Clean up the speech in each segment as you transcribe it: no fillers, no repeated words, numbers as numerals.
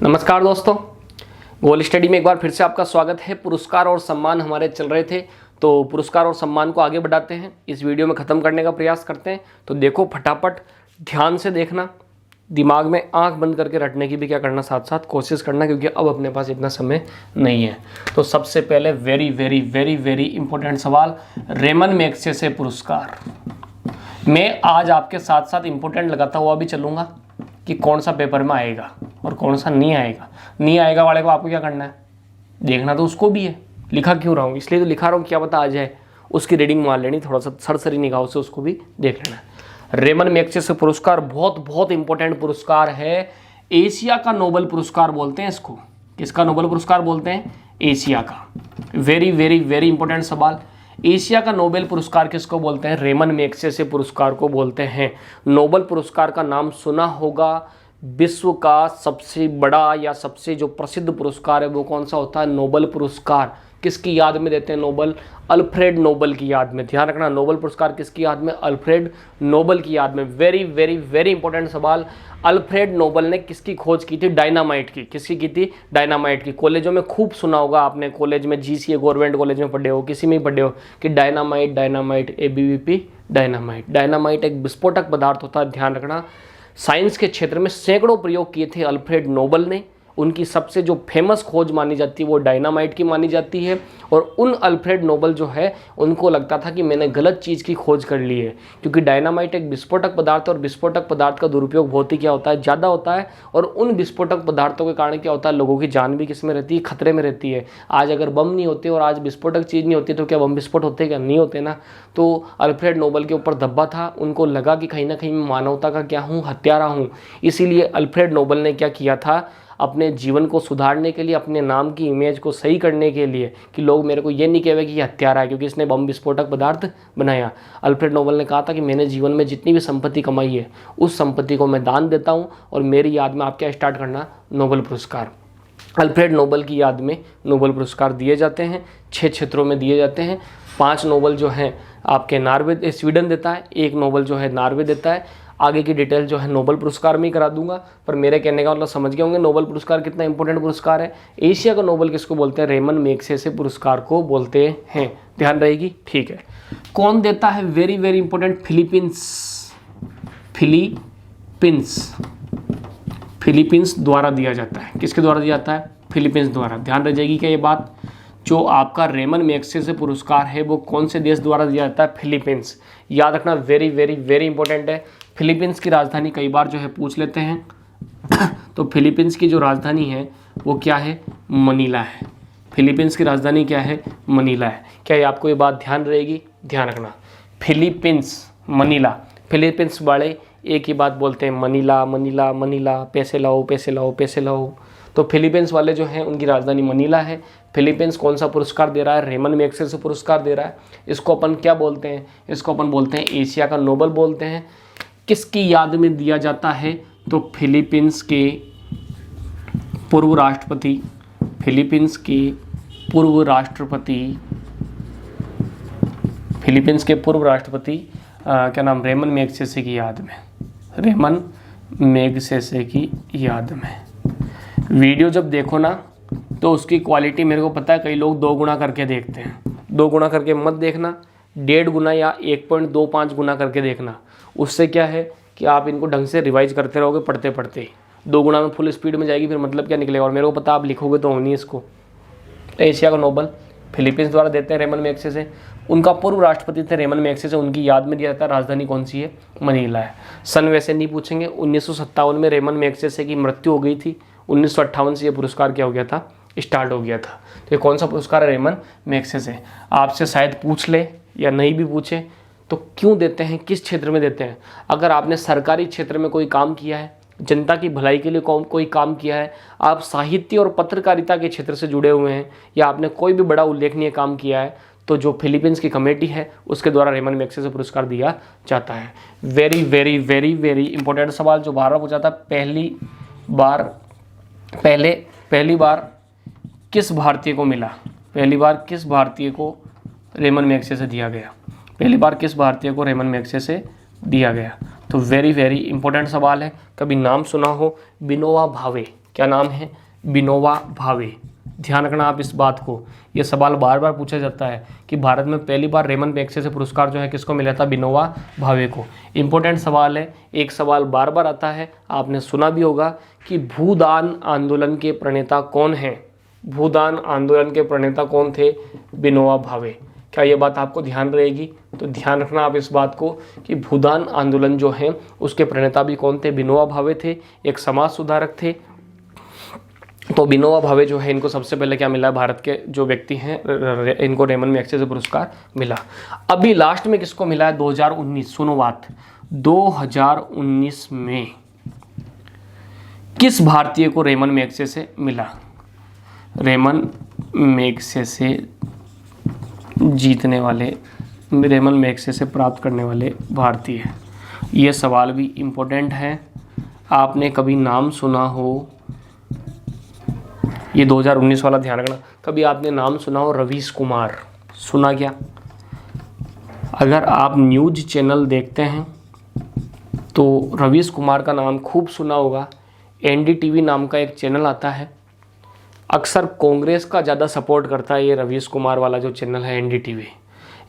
नमस्कार दोस्तों, गोल स्टडी में एक बार फिर से आपका स्वागत है। पुरस्कार और सम्मान हमारे चल रहे थे, तो पुरस्कार और सम्मान को आगे बढ़ाते हैं, इस वीडियो में ख़त्म करने का प्रयास करते हैं। तो देखो, फटाफट ध्यान से देखना, दिमाग में आंख बंद करके रटने की भी क्या करना, साथ साथ कोशिश करना, क्योंकि अब अपने पास इतना समय नहीं है। तो सबसे पहले very very very very important सवाल, रेमन मैग्सेसे पुरस्कार। मैं आज आपके साथ साथ इंपॉर्टेंट लगाता हुआ भी चलूँगा कि कौन सा पेपर में आएगा और कौन सा नहीं आएगा। नहीं आएगा वाले को आपको क्या करना है, देखना तो उसको भी है। लिखा क्यों रहा हूँ, इसलिए तो लिखा रहा हूँ, क्या पता आ जाए। उसकी रीडिंग मार लेनी, थोड़ा सा सरसरी निगाहों से उसको भी देख लेना है। रेमन मैग्सेसे पुरस्कार बहुत बहुत इंपॉर्टेंट पुरस्कार है। एशिया का नोबेल पुरस्कार बोलते हैं इसको। किसका नोबेल पुरस्कार बोलते हैं? एशिया का। वेरी वेरी वेरी इंपॉर्टेंट सवाल, एशिया का नोबेल पुरस्कार किसको बोलते हैं? रेमन मैग्सेसे पुरस्कार को बोलते हैं। नोबेल पुरस्कार का नाम सुना होगा। विश्व का सबसे बड़ा या सबसे जो प्रसिद्ध पुरस्कार है वो कौन सा होता है? नोबेल पुरस्कार। किसकी याद में देते हैं नोबेल? अल्फ्रेड नोबेल की याद में। ध्यान रखना, नोबेल पुरस्कार किसकी याद में? अल्फ्रेड नोबेल की याद में। वेरी वेरी वेरी इंपॉर्टेंट सवाल, अल्फ्रेड नोबेल ने किसकी खोज की थी? डायनामाइट की। किसकी की थी? डायनामाइट की। कॉलेजों में खूब सुना होगा आपने, कॉलेज में जीसीए गवर्नमेंट कॉलेज में पढ़े हो, किसी में ही पढ़े हो कि dynamite dynamite ABVP dynamite. Dynamite एक विस्फोटक पदार्थ होता है, ध्यान रखना। साइंस के क्षेत्र में सैकड़ों प्रयोग किए थे अल्फ्रेड नोबेल ने। उनकी सबसे जो फेमस खोज मानी जाती है वो डायनामाइट की मानी जाती है। और उन अल्फ्रेड नोबेल जो है उनको लगता था कि मैंने गलत चीज़ की खोज कर ली है, क्योंकि डायनामाइट एक विस्फोटक पदार्थ है और विस्फोटक पदार्थ का दुरुपयोग बहुत ही क्या होता है, ज़्यादा होता है। और उन विस्फोटक पदार्थों के कारण क्या होता है, लोगों की जान भी किस में रहती है? खतरे में रहती है। आज अगर बम नहीं होते और आज विस्फोटक चीज़ नहीं होती तो क्या बम विस्फोट होते? क्या नहीं होते ना। तो अल्फ्रेड नोबेल के ऊपर धब्बा था, उनको लगा कि कहीं ना कहीं मैं मानवता का क्या हूँ, हत्यारा हूँ। इसीलिए अल्फ्रेड नोबेल ने क्या किया था, अपने जीवन को सुधारने के लिए, अपने नाम की इमेज को सही करने के लिए, कि लोग मेरे को ये नहीं कहेंगे कि ये हत्यारा है क्योंकि इसने बम विस्फोटक पदार्थ बनाया। अल्फ्रेड नोबेल ने कहा था कि मैंने जीवन में जितनी भी संपत्ति कमाई है उस संपत्ति को मैं दान देता हूँ और मेरी याद में आप क्या स्टार्ट करना, नोबेल पुरस्कार। अल्फ्रेड नोबेल की याद में नोबेल पुरस्कार दिए जाते हैं, 6 क्षेत्रों में दिए जाते हैं। 5 नोबेल जो हैं आपके नॉर्वे, स्वीडन देता है, 1 नोबेल जो है नॉर्वे देता है। आगे की डिटेल जो है नोबेल पुरस्कार में ही करा दूंगा, पर मेरे कहने का मतलब समझ गए होंगे नोबेल पुरस्कार कितना इंपॉर्टेंट पुरस्कार है। एशिया का नोबेल किसको बोलते हैं? रेमन मैग्सेसे पुरस्कार को बोलते हैं। ध्यान रहेगी, ठीक है। कौन देता है? Very very important, Philippines. Philippines द्वारा दिया जाता है। किसके द्वारा दिया जाता है? फिलीपींस द्वारा। ध्यान रह जाएगी क्या ये बात? जो आपका रेमन मैग्सेसे पुरस्कार है वो कौन से देश द्वारा दिया जाता है? फिलीपींस। याद रखना, वेरी वेरी वेरी इंपॉर्टेंट है। फिलीपींस की राजधानी कई बार जो है पूछ लेते हैं तो फिलीपींस की जो राजधानी है वो क्या है? मनीला है। फिलीपींस की राजधानी क्या है? मनीला है। क्या ये आपको ये बात ध्यान रहेगी? ध्यान रखना, फिलीपींस, मनीला। फिलीपींस वाले एक ही बात बोलते हैं, मनीला मनीला मनीला, पैसे लाओ पैसे लाओ पैसे लाओ। तो फिलीपींस वाले जो हैं उनकी राजधानी मनीला है। फिलीपींस कौन सा पुरस्कार दे रहा है? रेमन मैग्सेसे पुरस्कार दे रहा है। इसको अपन क्या बोलते हैं? इसको अपन बोलते हैं एशिया का नोबेल बोलते हैं। किसकी याद में दिया जाता है? तो फिलीपींस के पूर्व राष्ट्रपति, फिलीपींस के पूर्व राष्ट्रपति क्या नाम, रेमन मैग्सेसे की याद में। रेमन मैग्सेसे की याद में। वीडियो जब देखो ना तो उसकी क्वालिटी मेरे को पता है कई लोग 2 गुना करके देखते हैं। 2 गुना करके मत देखना, 1.5 गुना या 1.25 गुना करके देखना। उससे क्या है कि आप इनको ढंग से रिवाइज करते रहोगे पढ़ते पढ़ते। 2 गुना में फुल स्पीड में जाएगी, फिर मतलब क्या निकलेगा। और मेरे को पता आप लिखोगे तो होनी इसको। तो एशिया का नोबेल फिलीपींस द्वारा देते हैं रेमन मैग्सेसे। उनका पूर्व राष्ट्रपति थे रेमन मैग्सेसे, उनकी याद में दिया जाता है। राजधानी कौन सी है? मनीला है। सन वैसे नहीं पूछेंगे। 1957 में रेमन मैग्सेसे की मृत्यु हो गई थी। 1958 से ये पुरस्कार क्या हो गया था? स्टार्ट हो गया था। तो ये कौन सा पुरस्कार है? Ramon Magsaysay. आपसे शायद पूछ ले या नहीं भी पूछे तो क्यों देते हैं, किस क्षेत्र में देते हैं? अगर आपने सरकारी क्षेत्र में कोई काम किया है, जनता की भलाई के लिए कोई काम किया है, आप साहित्य और पत्रकारिता के क्षेत्र से जुड़े हुए हैं, या आपने कोई भी बड़ा उल्लेखनीय काम किया है, तो जो फिलीपींस की कमेटी है उसके द्वारा रेमन मैग्सेसे पुरस्कार दिया जाता है। Very very very very important सवाल जो बार बार पूछा था, पहली बार किस भारतीय को मिला? पहली बार किस भारतीय को रेमन मैग्सेसे दिया गया? पहली बार किस भारतीय को रेमन मैग्सेसे दिया गया? तो वेरी वेरी इंपॉर्टेंट सवाल है। कभी नाम सुना हो, विनोबा भावे। क्या नाम है? विनोबा भावे। ध्यान रखना आप इस बात को, ये सवाल बार बार पूछा जाता है कि भारत में पहली बार रेमन मैग्सेसे पुरस्कार जो है किसको मिला था? विनोबा भावे को। इंपॉर्टेंट सवाल है, एक सवाल बार बार आता है, आपने सुना भी होगा कि भूदान आंदोलन के प्रणेता कौन हैं? भूदान आंदोलन के प्रणेता कौन थे? विनोबा भावे। क्या ये बात आपको ध्यान रहेगी? तो ध्यान रखना आप इस बात को कि भूदान आंदोलन जो है उसके प्रणेता भी कौन थे? विनोबा भावे थे, एक समाज सुधारक थे। तो विनोबा भावे जो है इनको सबसे पहले क्या मिला? भारत के जो व्यक्ति हैं इनको रेमन मैग्सेसे पुरस्कार मिला। अभी लास्ट में किसको मिला है? 2019। सुनो बात, 2019 में किस भारतीय को रेमन मैग्सेसे मिला? रेमन मैग्सेसे जीतने वाले, रेमन मैग्सेसे प्राप्त करने वाले भारतीय। ये सवाल भी इम्पोर्टेंट है, आपने कभी नाम सुना हो, ये 2019 वाला ध्यान रखना, कभी आपने नाम सुना हो रवीश कुमार? सुना क्या? अगर आप न्यूज़ चैनल देखते हैं तो रवीश कुमार का नाम खूब सुना होगा। एनडीटीवी नाम का एक चैनल आता है, अक्सर कांग्रेस का ज़्यादा सपोर्ट करता है ये रवीश कुमार वाला जो चैनल है एनडीटीवी।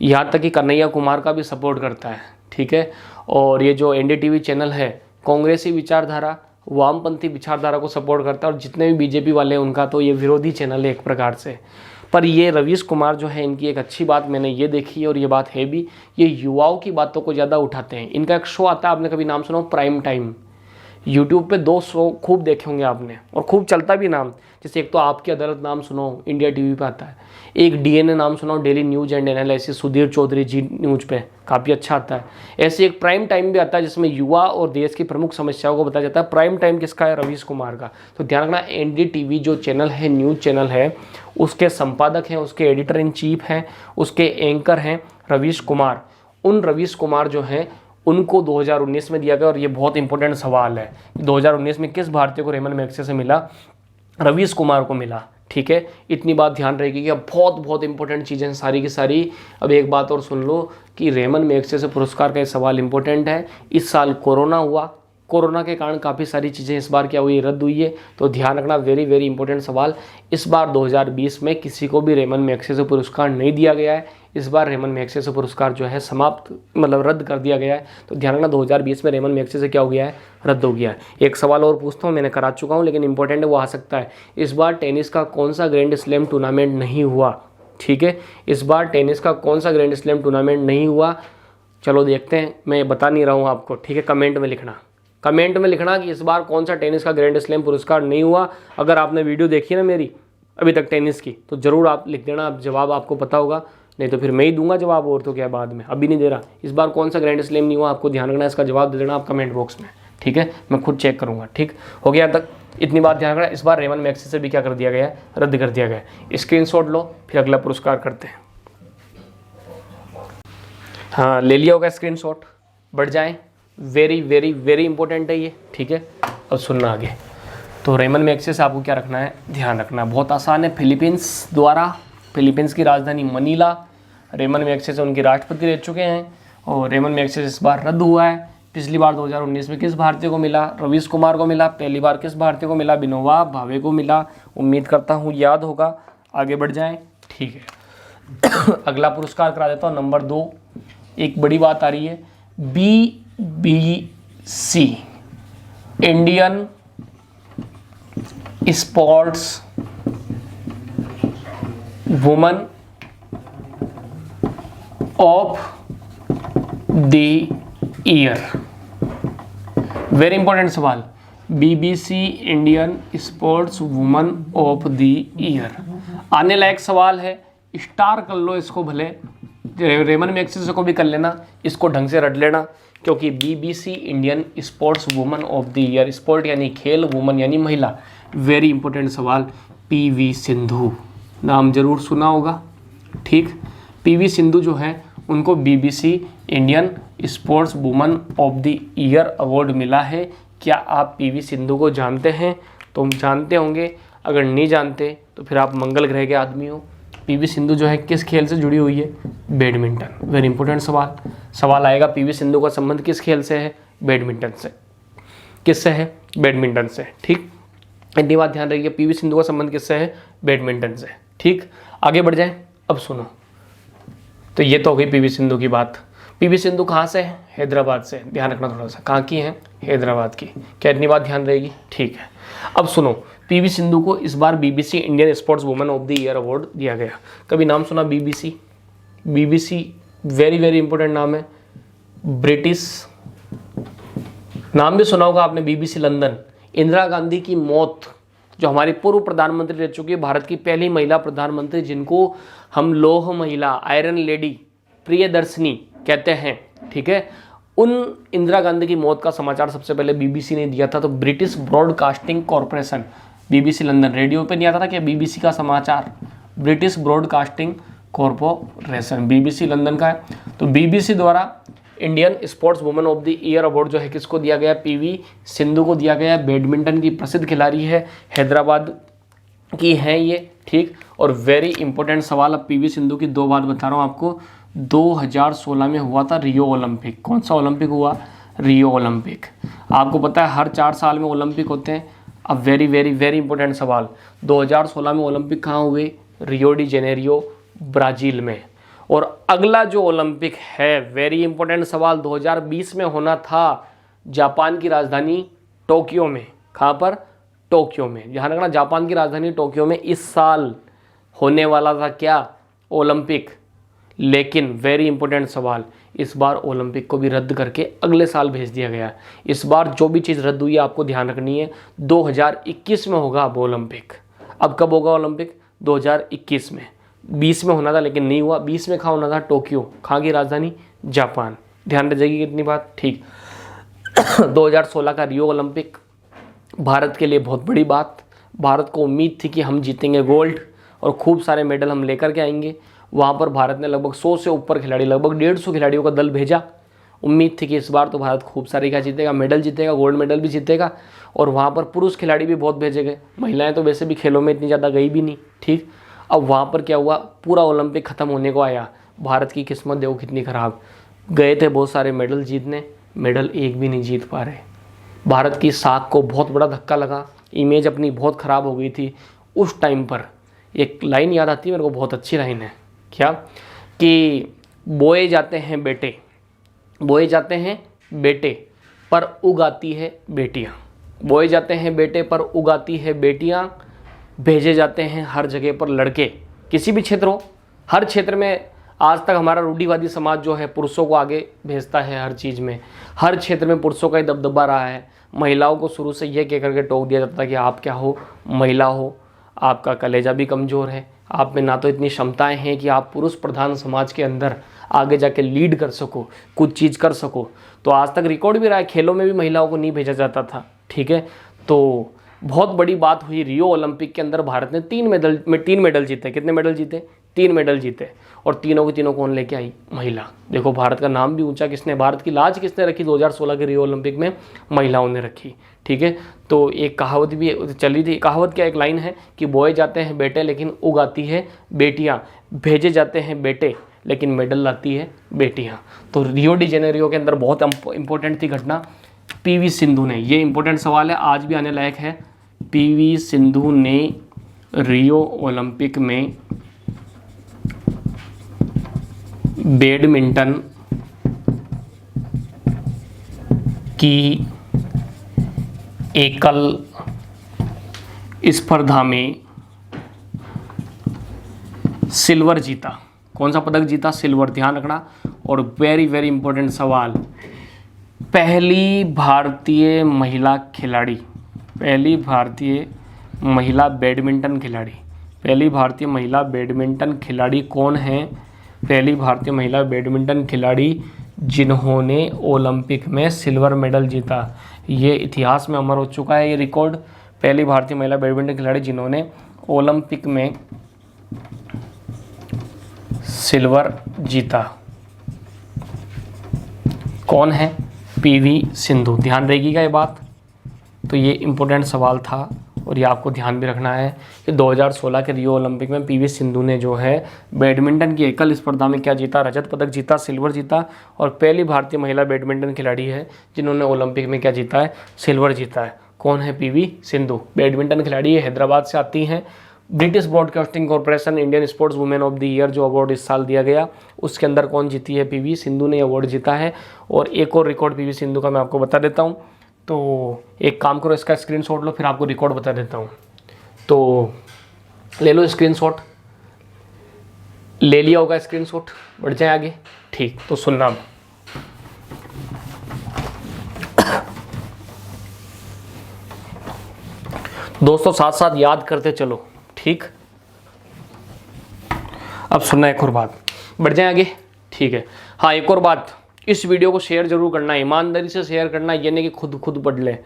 यहाँ तक कि कन्हैया कुमार का भी सपोर्ट करता है, ठीक है। और ये जो एनडीटीवी चैनल है कांग्रेसी विचारधारा, वामपंथी विचारधारा को सपोर्ट करता है, और जितने भी बीजेपी वाले हैं उनका तो ये विरोधी चैनल है एक प्रकार से। पर ये रवीश कुमार जो है, इनकी एक अच्छी बात मैंने ये देखी और ये बात है भी, ये युवाओं की बातों को ज़्यादा उठाते हैं। इनका एक शो आता है, आपने कभी नाम सुना हो? Prime time. यूट्यूब पे 2 शो खूब देखे होंगे आपने, और खूब चलता भी नाम। जैसे एक तो आपकी अदालत नाम सुनो, इंडिया टीवी पे आता है। एक डीएनए नाम सुनो, daily news and analysis, Sudhir Chaudhary Zee news पे काफ़ी अच्छा आता है। ऐसे एक प्राइम टाइम भी आता है जिसमें युवा और देश की प्रमुख समस्याओं को बताया जाता है। प्राइम टाइम किसका है? रवीश कुमार का। तो ध्यान रखना, एनडीटीवी जो चैनल है, न्यूज़ चैनल है, उसके संपादक हैं, उसके एडिटर इन चीफ हैं, उसके एंकर हैं रवीश कुमार। उन रवीश कुमार जो हैं उनको 2019 में दिया गया। और ये बहुत इंपॉर्टेंट सवाल है, 2019 में किस भारतीय को रेमन मैग्सेसे मिला? रवीश कुमार को मिला, ठीक है। इतनी बात ध्यान रहेगी कि अब बहुत इंपॉर्टेंट चीज़ें सारी की सारी। अब एक बात और सुन लो कि रेमन मैग्सेसे पुरस्कार का ये सवाल इंपॉर्टेंट है। इस साल कोरोना हुआ, कोरोना के कारण काफ़ी सारी चीज़ें इस बार क्या हुई? रद्द हुई है। तो ध्यान रखना, वेरी इंपॉर्टेंट सवाल। इस बार 2020 में किसी को भी रेमन मैग्सेसे पुरस्कार नहीं दिया गया है। इस बार रेमन मैग्सेसे पुरस्कार जो है समाप्त, मतलब रद्द कर दिया गया है। तो ध्यान रखना, 2020 में रेमन मैग्सेसे क्या हो गया है? रद्द हो गया है। एक सवाल और पूछता हूँ, मैंने करा चुका हूँ लेकिन इंपॉर्टेंट है, वो आ सकता है। इस बार टेनिस का कौन सा ग्रैंड स्लैम टूर्नामेंट नहीं हुआ? ठीक है, इस बार टेनिस का कौन सा ग्रैंड स्लैम टूर्नामेंट नहीं हुआ? चलो देखते हैं, मैं बता नहीं रहा हूँ आपको, ठीक है। कमेंट में लिखना कि इस बार कौन सा टेनिस का ग्रैंड स्लैम पुरस्कार नहीं हुआ। अगर आपने वीडियो देखी ना मेरी अभी तक टेनिस की, तो ज़रूर आप लिख देना, आप जवाब आपको पता होगा, नहीं तो फिर मैं ही दूंगा जवाब, और तो क्या बाद में, अभी नहीं दे रहा। इस बार कौन सा ग्रैंड स्लैम नहीं हुआ, आपको ध्यान रखना, इसका जवाब दे देना आप कमेंट बॉक्स में, ठीक है। मैं खुद चेक करूँगा, ठीक हो गया तक। इतनी बात ध्यान रखना, इस बार रेमन मैग्सेसे भी क्या कर दिया गया है? रद्द कर दिया गया है। स्क्रीनशॉट लो, फिर अगला पुरस्कार करते हैं। हाँ, ले लिया होगा स्क्रीनशॉट, बढ़ जाएं। वेरी इंपॉर्टेंट है ये, ठीक है। अब सुनना आगे। तो रेमन मैग्सेसे आपको क्या रखना है? ध्यान रखना, बहुत आसान है। फिलीपींस द्वारा, फिलीपींस की राजधानी मनीला, रेमन मैग्सेसे उनके राष्ट्रपति रह चुके हैं। और रेमन मैग्सेसे इस बार रद्द हुआ है। पिछली बार 2019 में किस भारतीय को मिला? रवीश कुमार को मिला। पहली बार किस भारतीय को मिला? विनोबा भावे को मिला। उम्मीद करता हूँ याद होगा। आगे बढ़ जाएं, ठीक है। अगला पुरस्कार करा देता हूँ, नंबर 2। एक बड़ी बात आ रही है, BBC Indian sports woman of the year. Very important सवाल, BBC Indian sports woman of the year. आने लायक सवाल है, स्टार कर लो इसको, भले रेमन मैग्सेसे को भी कर लेना, इसको ढंग से रट लेना, क्योंकि BBC Indian sports woman of the year, sport यानी खेल, वुमन यानी महिला। वेरी इंपॉर्टेंट सवाल, PV सिंधु नाम जरूर सुना होगा, ठीक। PV सिंधु जो है उनको BBC Indian sports woman of the year award मिला है। क्या आप PV सिंधु को जानते हैं? तो हम जानते होंगे, अगर नहीं जानते तो फिर आप मंगल ग्रह के आदमी हो। PV सिंधु जो है किस खेल से जुड़ी हुई है? बैडमिंटन। वेरी इंपॉर्टेंट सवाल आएगा, PV सिंधु का संबंध किस खेल से है? बैडमिंटन से। किससे है? बैडमिंटन से, ठीक। इतनी बात ध्यान रखिए। पीवी सिंधु का संबंध किससे है? बैडमिंटन से। ठीक, आगे बढ़ जाएं। अब सुनो, तो ये तो हो गई पीवी सिंधु की बात। पीवी सिंधु कहाँ से है? हैदराबाद से। ध्यान रखना थोड़ा सा, कहाँ की है? हैदराबाद की। क्या इतनी बात ध्यान रहेगी? ठीक है। अब सुनो, पीवी सिंधु को इस बार BBC Indian sports women of the year award दिया गया। कभी नाम सुना BBC? BBC very very important नाम है। ब्रिटिश नाम भी सुना होगा आपने, बीबीसी लंदन। इंदिरा गांधी की मौत, जो हमारी पूर्व प्रधानमंत्री रह चुकी है, भारत की पहली महिला प्रधानमंत्री, जिनको हम लौह महिला, आयरन लेडी, प्रियदर्शनी कहते हैं, ठीक है, उन इंदिरा गांधी की मौत का समाचार सबसे पहले बीबीसी ने दिया था। तो British broadcasting corporation, BBC London, radio पे नहीं आता था क्या बीबीसी का समाचार? British broadcasting corporation BBC London का है। तो बीबीसी द्वारा Indian sports women of the year award जो है किसको दिया गया? पीवी सिंधु को दिया गया। बैडमिंटन की प्रसिद्ध खिलाड़ी है, हैदराबाद की है ये। ठीक, और वेरी इंपॉर्टेंट सवाल, अब पीवी सिंधु की दो बात बता रहा हूँ आपको। 2016 में हुआ था रियो ओलंपिक। कौन सा ओलंपिक हुआ? Rio Olympic. आपको पता है हर 4 साल में ओलंपिक होते हैं। अब वेरी वेरी वेरी इंपॉर्टेंट सवाल, 2016 में ओलंपिक कहाँ हुए? रियो डी जेनेरियो, ब्राज़ील में। और अगला जो ओलंपिक है, वेरी इंपॉर्टेंट सवाल, 2020 में होना था जापान की राजधानी टोक्यो में। कहाँ पर? टोक्यो में। ध्यान रखना, जापान की राजधानी टोक्यो में इस साल होने वाला था क्या? ओलंपिक। लेकिन वेरी इंपॉर्टेंट सवाल, इस बार ओलंपिक को भी रद्द करके अगले साल भेज दिया गया। इस बार जो भी चीज़ रद्द हुई है आपको ध्यान रखनी है, 2021 में होगा अब ओलंपिक। अब कब होगा ओलंपिक? 2021 में। 20 में होना था लेकिन नहीं हुआ। 20 में कहाँ होना था? टोक्यो। कहाँ की राजधानी? जापान। ध्यान रखेगी कितनी बात। ठीक 2016 का रियो ओलंपिक भारत के लिए बहुत बड़ी बात। भारत को उम्मीद थी कि हम जीतेंगे गोल्ड और खूब सारे मेडल हम लेकर के आएंगे। वहाँ पर भारत ने लगभग 100 से ऊपर खिलाड़ी, लगभग 150 खिलाड़ियों का दल भेजा। उम्मीद थी कि इस बार तो भारत खूब सारी का जीतेगा, मेडल जीतेगा, गोल्ड मेडल भी जीतेगा। और वहाँ पर पुरुष खिलाड़ी भी बहुत भेजे गए। महिलाएं तो वैसे भी खेलों में इतनी ज़्यादा गई भी नहीं। ठीक, अब वहाँ पर क्या हुआ? पूरा ओलंपिक ख़त्म होने को आया, भारत की किस्मत देखो कितनी ख़राब। गए थे बहुत सारे मेडल जीतने, मेडल एक भी नहीं जीत पा रहे। भारत की साख को बहुत बड़ा धक्का लगा, इमेज अपनी बहुत ख़राब हो गई थी। उस टाइम पर एक लाइन याद आती है मेरे को, बहुत अच्छी लाइन है। क्या? कि बोए जाते हैं बेटे, बोए जाते हैं बेटे पर उगाती है बेटियाँ। बोए जाते हैं बेटे पर उगाती है बेटियाँ, भेजे जाते हैं हर जगह पर लड़के। किसी भी क्षेत्र हो, हर क्षेत्र में आज तक हमारा रूढ़िवादी समाज जो है पुरुषों को आगे भेजता है हर चीज़ में। हर क्षेत्र में पुरुषों का ही दबदबा रहा है। महिलाओं को शुरू से यह कह करके टोक दिया जाता है कि आप क्या हो? महिला हो, आपका कलेजा भी कमज़ोर है, आप में ना तो इतनी क्षमताएं हैं कि आप पुरुष प्रधान समाज के अंदर आगे जाके लीड कर सको, कुछ चीज़ कर सको। तो आज तक रिकॉर्ड भी रहा है, खेलों में भी महिलाओं को नहीं भेजा जाता था। ठीक है, तो बहुत बड़ी बात हुई रियो ओलंपिक के अंदर भारत ने 3 मेडल जीते। कितने मेडल जीते? 3 मेडल जीते। और तीनों के तीनों कौन लेके आई? महिला। देखो भारत का नाम भी ऊंचा किसने, भारत की लाज किसने रखी 2016 के रियो ओलंपिक में? महिलाओं ने रखी। ठीक है, तो एक कहावत भी चली थी। कहावत क्या? एक लाइन है कि बोए जाते हैं बेटे लेकिन उगाती है बेटियाँ, भेजे जाते हैं बेटे लेकिन मेडल लाती है बेटियाँ। तो रियो डी जेनेरियो के अंदर बहुत इंपॉर्टेंट थी घटना, पीवी सिंधु ने। ये इंपॉर्टेंट सवाल है, आज भी आने लायक है। पीवी सिंधु ने रियो ओलंपिक में बैडमिंटन की एकल स्पर्धा में सिल्वर जीता। कौन सा पदक जीता? सिल्वर। ध्यान रखना। और वेरी वेरी इंपॉर्टेंट सवाल, पहली भारतीय महिला खिलाड़ी, पहली भारतीय महिला बैडमिंटन खिलाड़ी, पहली भारतीय महिला बैडमिंटन खिलाड़ी कौन है? पहली भारतीय महिला बैडमिंटन खिलाड़ी जिन्होंने ओलंपिक में सिल्वर मेडल जीता। ये इतिहास में अमर हो चुका है ये रिकॉर्ड। पहली भारतीय महिला बैडमिंटन खिलाड़ी जिन्होंने ओलंपिक में सिल्वर जीता, कौन है? पीवी सिंधु। ध्यान रहेगीगा ये बात। तो ये इम्पोर्टेंट सवाल था और ये आपको ध्यान भी रखना है कि 2016 के रियो ओलंपिक में पीवी सिंधु ने जो है बैडमिंटन की एकल स्पर्धा में क्या जीता? रजत पदक जीता, सिल्वर जीता। और पहली भारतीय महिला बैडमिंटन खिलाड़ी है जिन्होंने ओलंपिक में क्या जीता है? सिल्वर जीता है। कौन है? पीवी सिंधु, बैडमिंटन खिलाड़ी है, हैदराबाद से आती हैं। British broadcasting corporation Indian sports women of the year जो अवार्ड इस साल दिया गया, उसके अंदर कौन जीती है? पीवी सिंधु ने अवार्ड जीता है। और एक और रिकॉर्ड पीवी सिंधु का मैं आपको बता देता हूँ। तो एक काम करो, इसका स्क्रीनशॉट लो, फिर आपको रिकॉर्ड बता देता हूँ। तो ले लो स्क्रीनशॉट, ले लिया होगा स्क्रीनशॉट, बढ़ जाए आगे। ठीक, तो सुनना अब। दोस्तों साथ साथ याद करते चलो, ठीक। अब सुनना एक और बात, बढ़ जाए आगे, ठीक है। हाँ, एक और बात, इस वीडियो को शेयर जरूर करना है, ईमानदारी से शेयर करना है, ये नहीं कि खुद पढ़ ले।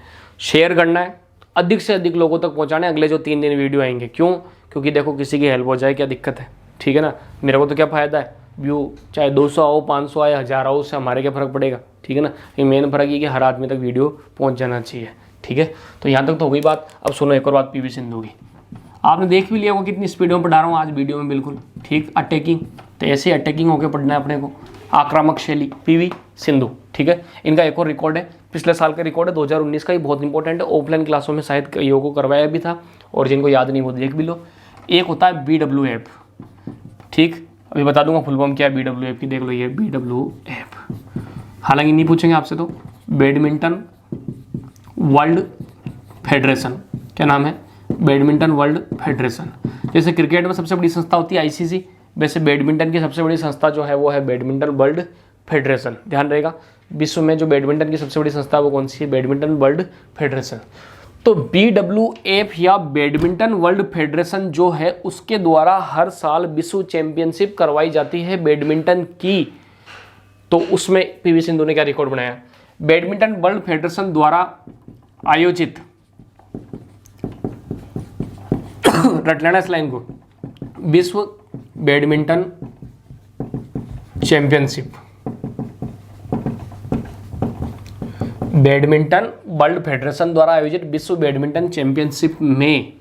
शेयर करना है, अधिक से अधिक लोगों तक पहुंचाना है। अगले जो 3 दिन वीडियो आएंगे, क्यों? क्योंकि देखो किसी की हेल्प हो जाए, क्या दिक्कत है, ठीक है ना। मेरे को तो क्या फ़ायदा है, व्यू चाहे 200 आओ, 500 आए, 1000 आओ, उससे हमारे क्या फ़र्क पड़ेगा, ठीक है ना। ये मेन फ़र्क है कि हर आदमी तक वीडियो पहुँच जाना चाहिए, ठीक है। तो यहाँ तक तो हो गई बात। अब सुनो एक और बात पीवी सिंधु की। आपने देख भी लिया वो कितनी स्पीड में पढ़ा रहा हूँ आज वीडियो में, बिल्कुल ठीक। अटैकिंग, तो ऐसे अटैकिंग होकर पढ़ना है अपने को, आक्रामक शैली, पीवी सिंधु, ठीक है। इनका एक और रिकॉर्ड है, पिछले साल का रिकॉर्ड है 2019 का, ही बहुत इंपॉर्टेंट है। ऑफलाइन क्लासों में शायद कईयों को करवाया भी था, और जिनको याद नहीं वो देख भी लो। एक होता है BWF, ठीक। अभी बता दूंगा फुल फॉर्म क्या है BWF की, देख लो ये BWF। हालांकि नहीं पूछेंगे आपसे, तो बैडमिंटन वर्ल्ड फेडरेशन, क्या नाम है? Badminton world federation. जैसे क्रिकेट में सबसे बड़ी संस्था होती है ICC, वैसे बैडमिंटन की सबसे बड़ी संस्था जो है वो है बैडमिंटन वर्ल्ड फेडरेशन। ध्यान रहेगा, विश्व में जो बैडमिंटन की सबसे बड़ी संस्था है वो कौन सी है? Badminton world federation. तो BWF या बैडमिंटन वर्ल्ड फेडरेशन जो है, उसके द्वारा हर साल विश्व चैंपियनशिप करवाई जाती है बैडमिंटन की। तो उसमें पीवी सिंधु ने क्या रिकॉर्ड बनाया? बैडमिंटन वर्ल्ड फेडरेशन द्वारा आयोजित रट लेना इस लाइन को, विश्व badminton championship, badminton world federation द्वारा आयोजित विश्व बैडमिंटन चैंपियनशिप में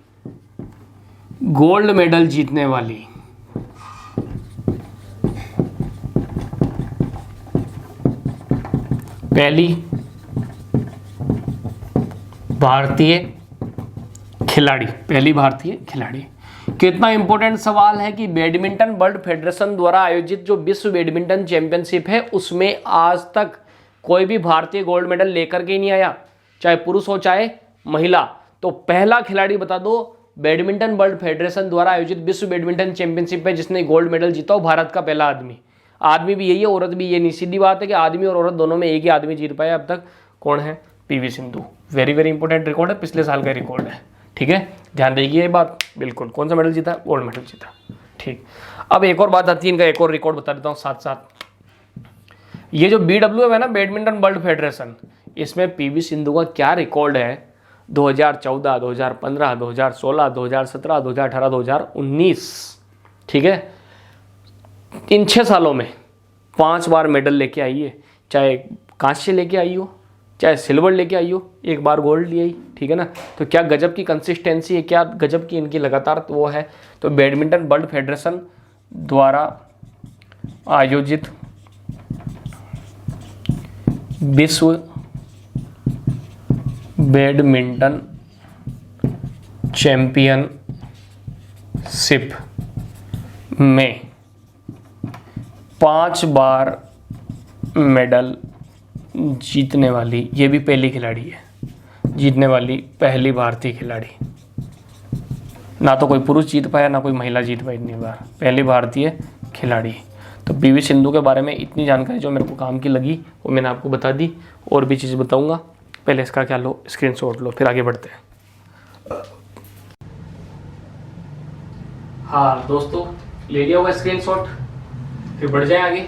गोल्ड मेडल जीतने वाली पहली भारतीय खिलाड़ी। कितना इंपॉर्टेंट सवाल है कि बैडमिंटन वर्ल्ड फेडरेशन द्वारा आयोजित जो विश्व बैडमिंटन चैंपियनशिप है, उसमें आज तक कोई भी भारतीय गोल्ड मेडल लेकर के नहीं आया, चाहे पुरुष हो चाहे महिला। तो पहला खिलाड़ी बता दो बैडमिंटन वर्ल्ड फेडरेशन द्वारा आयोजित विश्व बैडमिंटन चैंपियनशिप में जिसने गोल्ड मेडल जीता हो, भारत का पहला आदमी भी यही है, औरत भी ये नहीं। सीधी बात है कि आदमी और औरत दोनों में एक ही आदमी जीत पाया अब तक, कौन है? PV Sindhu. Very very important record है, पिछले साल का रिकॉर्ड है, ठीक है। ध्यान देगी ये बात, बिल्कुल। कौन सा मेडल जीता? गोल्ड मेडल जीता, ठीक। अब एक और बात आती है, इनका एक और रिकॉर्ड बता देता हूँ साथ साथ। ये जो BWF है ना, बैडमिंटन वर्ल्ड फेडरेशन, इसमें पीवी सिंधु का क्या रिकॉर्ड है? 2014, 2015, 2016, 2017, 2018, 2019, ठीक है। इन 6 सालों में 5 बार मेडल लेके आई है, चाहे कांस्य लेके आई हो, चाहे सिल्वर लेके आई हो, एक बार गोल्ड ले आई, ठीक है ना। तो क्या गजब की कंसिस्टेंसी है, क्या गजब की इनकी लगातार तो वो है। तो बैडमिंटन वर्ल्ड फेडरेशन द्वारा आयोजित विश्व बैडमिंटन चैंपियनशिप में 5 बार मेडल जीतने वाली, ये भी पहली खिलाड़ी है, जीतने वाली पहली भारतीय खिलाड़ी। ना तो कोई पुरुष जीत पाया, ना कोई महिला जीत पाई इतनी बार, पहली भारतीय खिलाड़ी। तो पीवी सिंधु के बारे में इतनी जानकारी जो मेरे को काम की लगी वो मैंने आपको बता दी। और भी चीज़ बताऊंगा, पहले इसका क्या लो, स्क्रीनशॉट लो, फिर आगे बढ़ते हैं। हाँ दोस्तों, ले लिया होगा स्क्रीनशॉट, फिर बढ़ जाए आगे,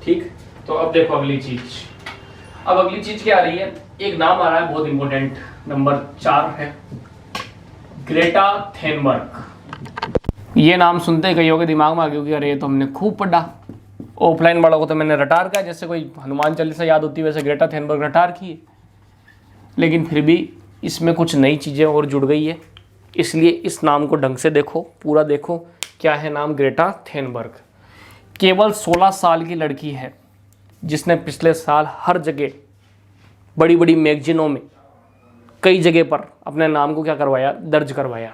ठीक। तो अब देखो अगली चीज क्या आ रही है। एक नाम आ रहा है बहुत इंपॉर्टेंट, नंबर 4 है ग्रेटा थेनबर्ग। ये नाम सुनते ही कईयों के दिमाग में आ गया कि अरे ये तो हमने खूब पढ़ा, ऑफलाइन वालों को तो मैंने रटार का, जैसे कोई हनुमान चालीसा याद होती है वैसे ग्रेटा थेनबर्ग रटार की है। लेकिन फिर भी इसमें कुछ नई चीज़ें और जुड़ गई है, इसलिए इस नाम को ढंग से देखो, पूरा देखो। क्या है नाम? ग्रेटा थेनबर्ग। केवल 16 साल की लड़की है जिसने पिछले साल हर जगह बड़ी बड़ी मैगजीनों में कई जगह पर अपने नाम को क्या करवाया, दर्ज करवाया।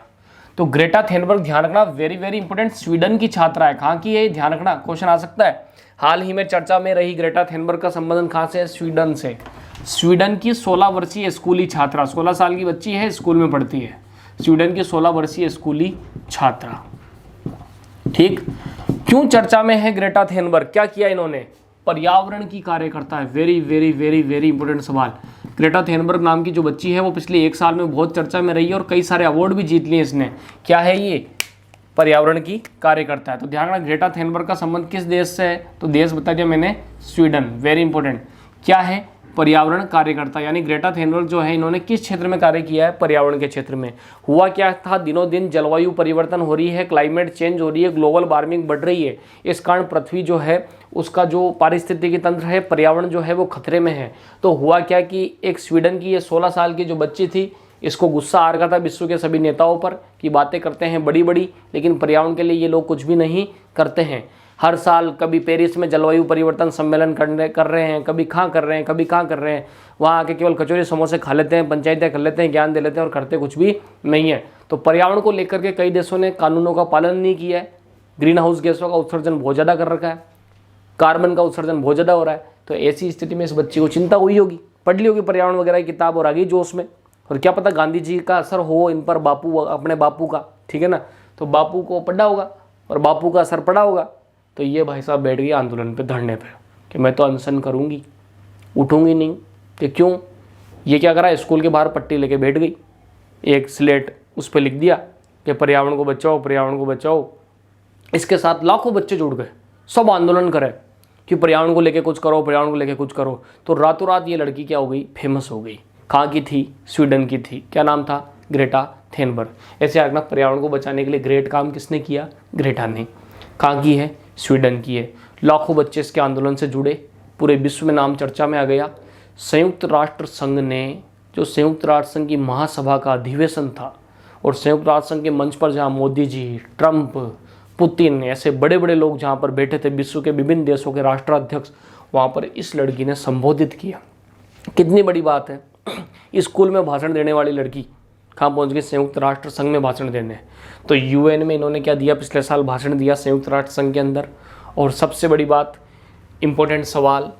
तो ग्रेटा थेनबर्ग, ध्यान रखना, वेरी वेरी इंपॉर्टेंट, स्वीडन की छात्रा है। कहाँ की है, ध्यान रखना, क्वेश्चन आ सकता है। हाल ही में चर्चा में रही ग्रेटा थेनबर्ग का संबंध कहाँ से है, स्वीडन से। स्वीडन की 16 वर्षीय स्कूली छात्रा, 16 साल की बच्ची है, स्कूल में पढ़ती है। स्वीडन की 16 वर्षीय स्कूली छात्रा। ठीक, क्यों चर्चा में है ग्रेटा थेनबर्ग, क्या किया इन्होंने, पर्यावरण की कार्यकर्ता है। Very very very very important सवाल। ग्रेटा थेनबर्ग नाम की जो बच्ची है वो पिछले 1 साल में बहुत चर्चा में रही है और कई सारे अवार्ड भी जीत लिए इसने। क्या है ये, पर्यावरण की कार्यकर्ता है। तो ध्यान रखना, ग्रेटा थेनबर्ग का संबंध किस देश से है, तो देश बता दिया मैंने, स्वीडन। वेरी इंपॉर्टेंट, क्या है, पर्यावरण कार्यकर्ता। यानी ग्रेटा थेनबर्ग जो है इन्होंने किस क्षेत्र में कार्य किया है, पर्यावरण के क्षेत्र में। हुआ क्या था, दिनों दिन जलवायु परिवर्तन हो रही है, क्लाइमेट चेंज हो रही है, ग्लोबल वार्मिंग बढ़ रही है। इस कारण पृथ्वी जो है उसका जो पारिस्थितिकी तंत्र है, पर्यावरण जो है वो खतरे में है। तो हुआ क्या कि एक स्वीडन की ये 16 साल की जो बच्ची थी, इसको गुस्सा आ रहा था विश्व के सभी नेताओं पर कि बातें करते हैं बड़ी बड़ी, लेकिन पर्यावरण के लिए ये लोग कुछ भी नहीं करते हैं। हर साल कभी पेरिस में जलवायु परिवर्तन सम्मेलन कर रहे हैं, कभी कहाँ कर रहे हैं, कभी कहाँ कर रहे हैं। वहाँ आके केवल कचौरी समोसे खा लेते हैं, पंचायतें कर लेते हैं, ज्ञान दे लेते हैं और करते कुछ भी नहीं है। तो पर्यावरण को लेकर के कई देशों ने कानूनों का पालन नहीं किया है। ग्रीन हाउस गैसों का उत्सर्जन बहुत ज़्यादा कर रखा है, कार्बन का उत्सर्जन बहुत ज़्यादा हो रहा है। तो ऐसी स्थिति में इस बच्ची को चिंता हुई होगी, पढ़ ली होगी पर्यावरण वगैरह की किताब और आ गई जोश में। और क्या पता गांधी जी का असर हो इन पर, बापू, अपने बापू का, ठीक है ना। तो बापू को पढ़ा होगा और बापू का असर पड़ा होगा। तो ये भाई साहब बैठ गई आंदोलन पे, धरने पे, कि मैं तो अनशन करूँगी, उठूँगी नहीं। कि क्यों, ये क्या करा, स्कूल के बाहर पट्टी लेके बैठ गई, एक स्लेट उस पर लिख दिया कि पर्यावरण को बचाओ, पर्यावरण को बचाओ। इसके साथ लाखों बच्चे जुड़ गए, सब आंदोलन करें कि पर्यावरण को लेके कुछ करो, पर्यावरण को लेके कुछ करो। तो रातों रात ये लड़की क्या हो गई, फेमस हो गई। कहाँ की थी, स्वीडन की थी। क्या नाम था, ग्रेटा थेनबर्ग। ऐसे आगना, पर्यावरण को बचाने के लिए ग्रेट काम किसने किया, ग्रेटा ने। कहाँ की है, स्वीडन की है। लाखों बच्चे इसके आंदोलन से जुड़े, पूरे विश्व में नाम चर्चा में आ गया। संयुक्त राष्ट्र संघ ने, जो संयुक्त राष्ट्र संघ की महासभा का अधिवेशन था, और संयुक्त राष्ट्र संघ के मंच पर जहाँ मोदी जी, ट्रंप, पुतिन, ऐसे बड़े बड़े लोग जहाँ पर बैठे थे, विश्व के विभिन्न देशों के राष्ट्राध्यक्ष, वहाँ पर इस लड़की ने संबोधित किया। कितनी बड़ी बात है, स्कूल में भाषण देने वाली लड़की कहाँ पहुँच गई, संयुक्त राष्ट्र संघ में भाषण देने। तो यूएन में इन्होंने क्या दिया, पिछले साल भाषण दिया संयुक्त राष्ट्र संघ के अंदर। और सबसे बड़ी बात, इम्पोर्टेंट सवाल,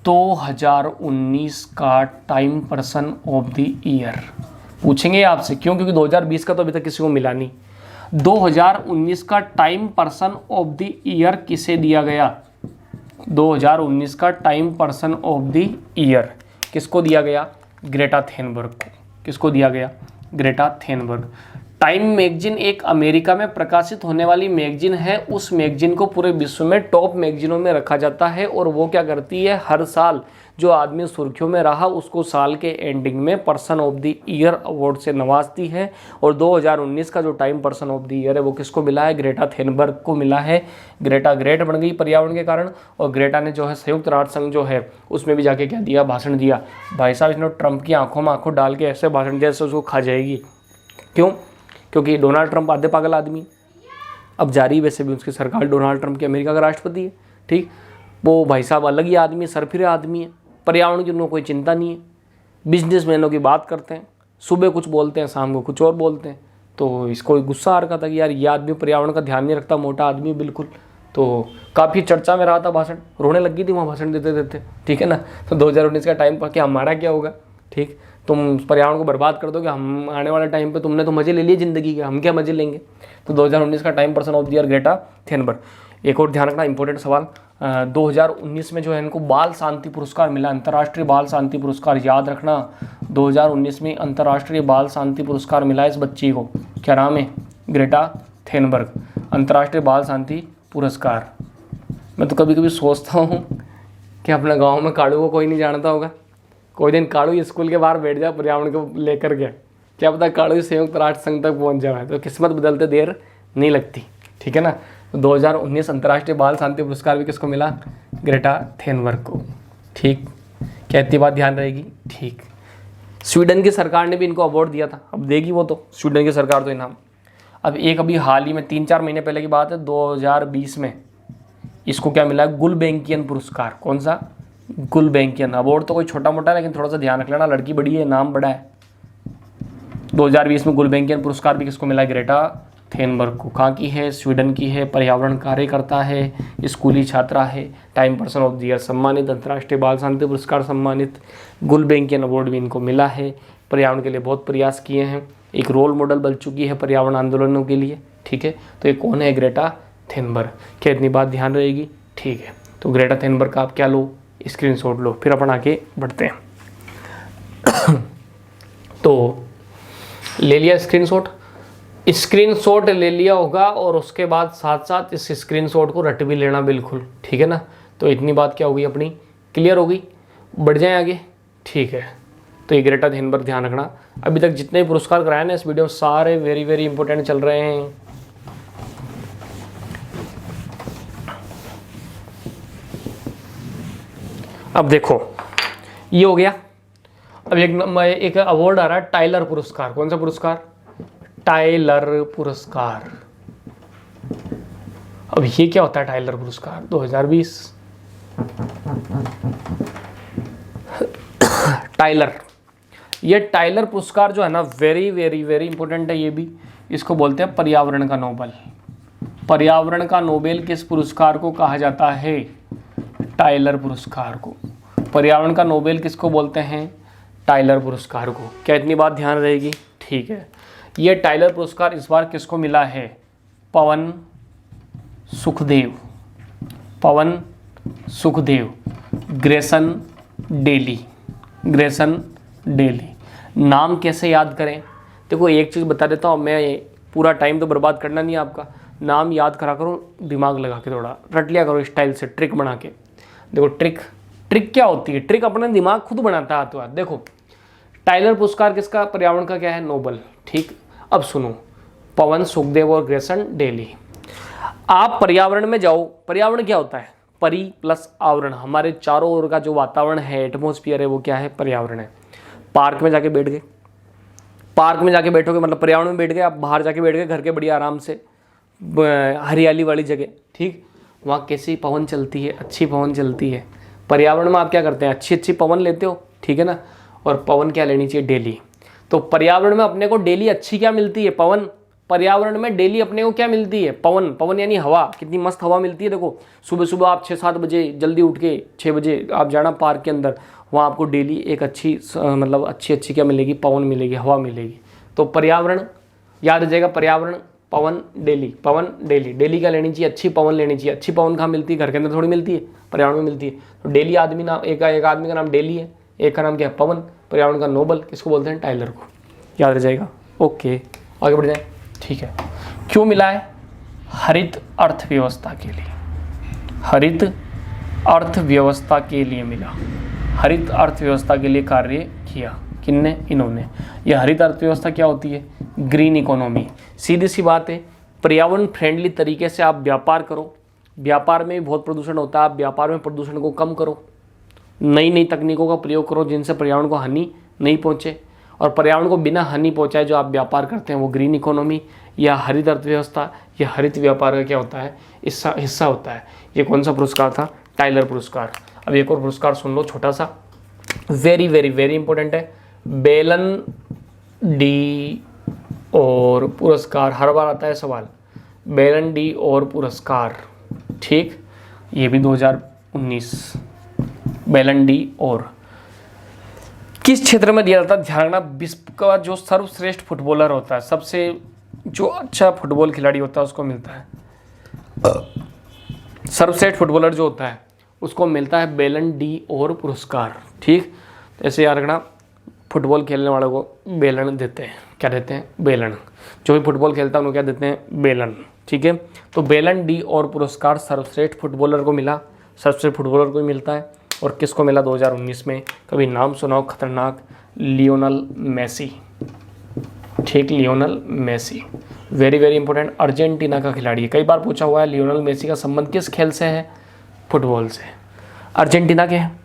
2019 का Time person of the year पूछेंगे आपसे। क्यों, क्योंकि 2020 का तो अभी तक किसी को मिला नहीं। 2019 का Time person of the year किसे दिया गया, 2019 का Time person of the year किसको दिया गया, ग्रेटा थेनबर्ग को। किसको दिया गया, ग्रेटा थेनबर्ग। टाइम मैगजीन एक अमेरिका में प्रकाशित होने वाली मैगजीन है। उस मैगजीन को पूरे विश्व में टॉप मैगजीनों में रखा जाता है। और वो क्या करती है, हर साल जो आदमी सुर्खियों में रहा उसको साल के एंडिंग में person of the year award से नवाजती है। और 2019 का जो time person of the year है वो किसको मिला है, ग्रेटा थेनबर्ग को मिला है। ग्रेटा ग्रेट बन गई पर्यावरण के कारण। और ग्रेटा ने जो है संयुक्त राष्ट्र संघ जो है उसमें भी जाके क्या दिया, भाषण दिया। भाई साहब, इसने ट्रंप की आंखों में आंखों डाल के ऐसे भाषण दिया जैसे उसको खा जाएगी। क्यों, क्योंकि डोनाल्ड ट्रंप आधे पागल आदमी, अब जारी वैसे भी उसकी सरकार, डोनाल्ड ट्रंप के अमेरिका का राष्ट्रपति है, ठीक। वो भाई साहब अलग ही आदमी, सरफिरे आदमी है। पर्यावरण की उनको कोई चिंता नहीं है। बिजनेसमैनों की बात करते हैं, सुबह कुछ बोलते हैं, शाम को कुछ और बोलते हैं। तो इसको गुस्सा आ रहा था कि यार ये आदमी पर्यावरण का ध्यान नहीं रखता, मोटा आदमी बिल्कुल। तो काफ़ी चर्चा में रहा था भाषण, रोने लग गई थी वहाँ भाषण देते देते, ठीक है ना। तो 2019 का टाइम पर कि हमारा क्या होगा, ठीक, तुम पर्यावरण को बर्बाद कर दोगे, हम आने वाले टाइम पे, तुमने तो मज़े ले लिए ज़िंदगी के, हम क्या मज़े लेंगे। तो 2019 का Time person of the year Greta Thunberg. एक और ध्यान रखना इंपॉर्टेंट सवाल, 2019 में जो है इनको बाल शांति पुरस्कार मिला, अंतर्राष्ट्रीय बाल शांति पुरस्कार। याद रखना, 2019 में अंतर्राष्ट्रीय बाल शांति पुरस्कार मिला इस बच्ची को। क्या नाम है, ग्रेटा थेनबर्ग, अंतर्राष्ट्रीय बाल शांति पुरस्कार। मैं तो कभी कभी सोचता हूँ कि अपने गाँव में काड़ू को कोई नहीं जानता होगा। कोई दिन काड़ू स्कूल के बाहर बैठ जाए पर्यावरण को लेकर के, क्या पता काड़ू संयुक्त राष्ट्र संघ तक पहुँच जाए। तो किस्मत बदलते देर नहीं लगती, ठीक है ना। तो 2019 अंतर्राष्ट्रीय बाल शांति पुरस्कार भी किसको मिला, ग्रेटा थेनबर्ग को, ठीक। क्या इतनी बात ध्यान रहेगी, ठीक। स्वीडन की सरकार ने भी इनको अवार्ड दिया था, अब देगी वो तो स्वीडन की सरकार तो इनाम। अब एक अभी हाल ही में 3-4 महीने पहले की बात है, 2020 में इसको क्या मिला, गुलबेंकियन पुरस्कार। कौन सा, गुलबेंकियन अवार्ड। तो कोई छोटा मोटा है, लेकिन थोड़ा सा ध्यान रख लेना, लड़की बड़ी है, नाम बड़ा है, 2020 में गुलबेंकियन पुरस्कार भी किसको मिला? ग्रेटा थेनबर्ग को। कहाँ की है? स्वीडन की है। पर्यावरण कार्यकर्ता है, स्कूली छात्रा है, time person of the year सम्मानित, अंतर्राष्ट्रीय बाल शांति पुरस्कार सम्मानित, गुलबेंकियन अवार्ड भी इनको मिला है। पर्यावरण के लिए बहुत प्रयास किए हैं, एक रोल मॉडल बन चुकी है पर्यावरण आंदोलनों के लिए। ठीक है, तो ये कौन है? ग्रेटा थेनबर्ग। क्या इतनी बात ध्यान रहेगी? ठीक है, तो ग्रेटा थेनबर्ग का आप क्या लो? स्क्रीनशॉट लो। फिर अपन आगे बढ़ते हैं। तो ले लिया स्क्रीनशॉट, स्क्रीनशॉट ले लिया होगा, और उसके बाद साथ साथ इस स्क्रीनशॉट को रट भी लेना बिल्कुल। ठीक है ना, तो इतनी बात क्या होगी अपनी? क्लियर होगी। बढ़ जाए आगे। ठीक है, तो ये ग्रेटा थेनबर्ग ध्यान रखना। अभी तक जितने पुरस्कार कराए ना इस वीडियो में सारे वेरी वेरी इंपॉर्टेंट चल रहे हैं। अब देखो ये हो गया। अब एक अवार्ड आ रहा है टाइलर पुरस्कार। कौन सा पुरस्कार? टाइलर पुरस्कार। अब ये क्या होता है टाइलर पुरस्कार 2020? टाइलर, ये टाइलर पुरस्कार जो है ना वेरी वेरी वेरी इंपॉर्टेंट है। ये भी इसको बोलते हैं पर्यावरण का नोबेल। पर्यावरण का नोबेल किस पुरस्कार को कहा जाता है? टाइलर पुरस्कार को। पर्यावरण का नोबेल किसको बोलते हैं? टाइलर पुरस्कार को। क्या इतनी बात ध्यान रहेगी? ठीक है, ये टाइलर पुरस्कार इस बार किसको मिला है? Pawan Sukhdev. Pawan Sukhdev, Grayson Daly. Grayson Daly. नाम कैसे याद करें? देखो एक चीज़ बता देता हूँ मैं, पूरा टाइम तो बर्बाद करना नहीं है आपका। नाम याद करा करो, दिमाग लगा के थोड़ा रट लिया करो स्टाइल से, ट्रिक बना के। देखो ट्रिक क्या होती है? ट्रिक अपना दिमाग खुद बनाता है हाथों हाथ। देखो टाइलर पुरस्कार किसका? पर्यावरण का क्या है? नोबेल। ठीक, अब सुनो, पवन सुखदेव और ग्रेसन डेली। आप पर्यावरण में जाओ, पर्यावरण क्या होता है? परि प्लस आवरण, हमारे चारों ओर का जो वातावरण है, एटमॉस्फेयर है, वो क्या है? पर्यावरण है। पार्क में जाके बैठ गए, पार्क में जाके बैठोगे मतलब पर्यावरण में बैठ गए। आप बाहर जाके बैठ गए घर के बढ़िया आराम से, हरियाली वाली जगह। ठीक, वहाँ कैसी पवन चलती है? अच्छी पवन चलती है। पर्यावरण में आप क्या करते हैं? अच्छी अच्छी पवन लेते हो। ठीक है ना, और पवन क्या लेनी चाहिए? डेली। तो पर्यावरण में अपने को डेली अच्छी क्या मिलती है? पवन। पर्यावरण में डेली अपने को क्या मिलती है? पवन। पवन यानी हवा। कितनी मस्त हवा मिलती है। देखो सुबह सुबह आप 6-7 बजे जल्दी उठ के 6 बजे आप जाना पार्क के अंदर, वहाँ आपको डेली एक अच्छी मतलब अच्छी क्या मिलेगी? पवन मिलेगी, हवा मिलेगी। तो पर्यावरण याद आ जाएगा, पर्यावरण, पवन, डेली। पवन डेली, डेली क्या लेनी चाहिए? अच्छी पवन लेनी चाहिए। अच्छी पवन कहाँ मिलती है? घर के अंदर थोड़ी मिलती है, पर्यावरण में मिलती है। तो डेली आदमी नाम, एक आदमी का नाम डेली है, एक का नाम क्या है? पवन। पर्यावरण का नोबेल किसको बोलते हैं? टाइलर को। याद रह जाएगा। ओके, आगे बढ़ जाए। ठीक है, क्यों मिला है? हरित अर्थव्यवस्था के लिए। हरित अर्थव्यवस्था के लिए मिला। हरित अर्थव्यवस्था के लिए कार्य किया किनने? इन्होंने। यह हरित अर्थव्यवस्था क्या होती है? Green economy. सीधी सी बात है, पर्यावरण फ्रेंडली तरीके से आप व्यापार करो। व्यापार में भी बहुत प्रदूषण होता है, आप व्यापार में प्रदूषण को कम करो। नई नई तकनीकों का प्रयोग करो जिनसे पर्यावरण को हानि नहीं पहुँचे, और पर्यावरण को बिना हानि पहुँचाए जो आप व्यापार करते हैं वो ग्रीन इकोनॉमी या हरित अर्थव्यवस्था या हरित व्यापार का क्या होता है? हिस्सा होता है। ये कौन सा पुरस्कार था? टाइलर पुरस्कार। अब एक और पुरस्कार सुन लो, छोटा सा, वेरी वेरी वेरी इंपॉर्टेंट है। बेलन डी और पुरस्कार, हर बार आता है सवाल। बेलन डी और पुरस्कार। ठीक, ये भी 2019। बेलन डी और किस क्षेत्र में दिया जाता है? ध्यान रखना, विश्व का जो सर्वश्रेष्ठ फुटबॉलर होता है, सबसे जो अच्छा फुटबॉल खिलाड़ी होता है उसको मिलता है। सर्वश्रेष्ठ फुटबॉलर जो होता है उसको मिलता है बेलन डी और पुरस्कार। ठीक, ऐसे याद रखना, फुटबॉल खेलने वालों को बेलन देते हैं। क्या देते हैं? बेलन। जो भी फुटबॉल खेलता है उनको क्या देते हैं? बेलन। ठीक है, तो बेलन डी और पुरस्कार सर्वश्रेष्ठ फुटबॉलर को मिला, सर्वश्रेष्ठ फुटबॉलर को मिलता है। और किसको मिला 2019 में? कभी नाम सुनाओ खतरनाक, लियोनल मेसी। ठीक, Lionel Messi, very very important, Argentina का खिलाड़ी है। कई बार पूछा हुआ है लियोनल मेसी का संबंध किस खेल से है? फुटबॉल से। अर्जेंटीना के हैं,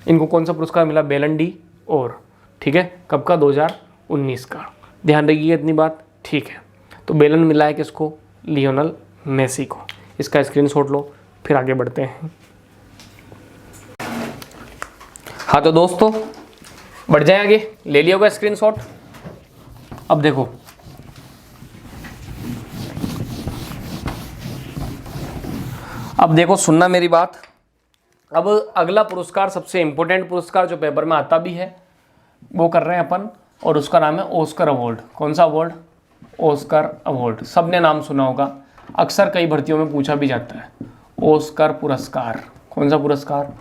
इनको कौन सा पुरस्कार मिला? बेलन डी और। ठीक है, कब का? 2019 का। ध्यान रखिएगा इतनी बात। ठीक है, तो बेलन मिला है किसको? लियोनल मेसी को। इसका स्क्रीनशॉट लो, फिर आगे बढ़ते हैं। हाँ तो दोस्तों बढ़ जाए आगे, ले लिया होगा स्क्रीनशॉट। अब देखो सुनना मेरी बात। अब अगला पुरस्कार, सबसे इंपॉर्टेंट पुरस्कार जो पेपर में आता भी है, वो कर रहे हैं अपन, और उसका नाम है ऑस्कर अवार्ड। कौन सा अवार्ड? Oscar award. सबने नाम सुना होगा, अक्सर कई भर्तियों में पूछा भी जाता है। ऑस्कर पुरस्कार, कौन सा पुरस्कार?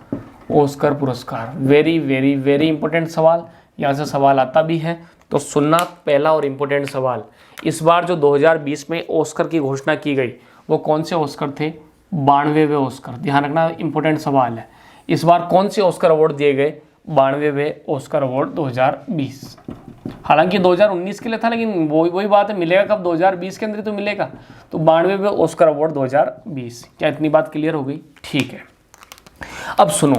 ऑस्कर पुरस्कार। वेरी वेरी वेरी इंपॉर्टेंट सवाल, यहाँ से सवाल आता भी है, तो सुनना पहला और इम्पोर्टेंट सवाल। इस बार जो 2020 में ऑस्कर की घोषणा की गई, वो कौन से ऑस्कर थे? 92वें ऑस्कर। ध्यान रखना, इंपॉर्टेंट सवाल है। इस बार कौन से ऑस्कर अवार्ड दिए गए? 92वें ऑस्कर अवार्ड 2020। हालांकि 2019 के लिए था, लेकिन वही बात है, मिलेगा कब? 2020 के अंदर तो मिलेगा। तो 92वें ऑस्कर अवार्ड 2020। क्या इतनी बात क्लियर हो गई? ठीक है। अब सुनो,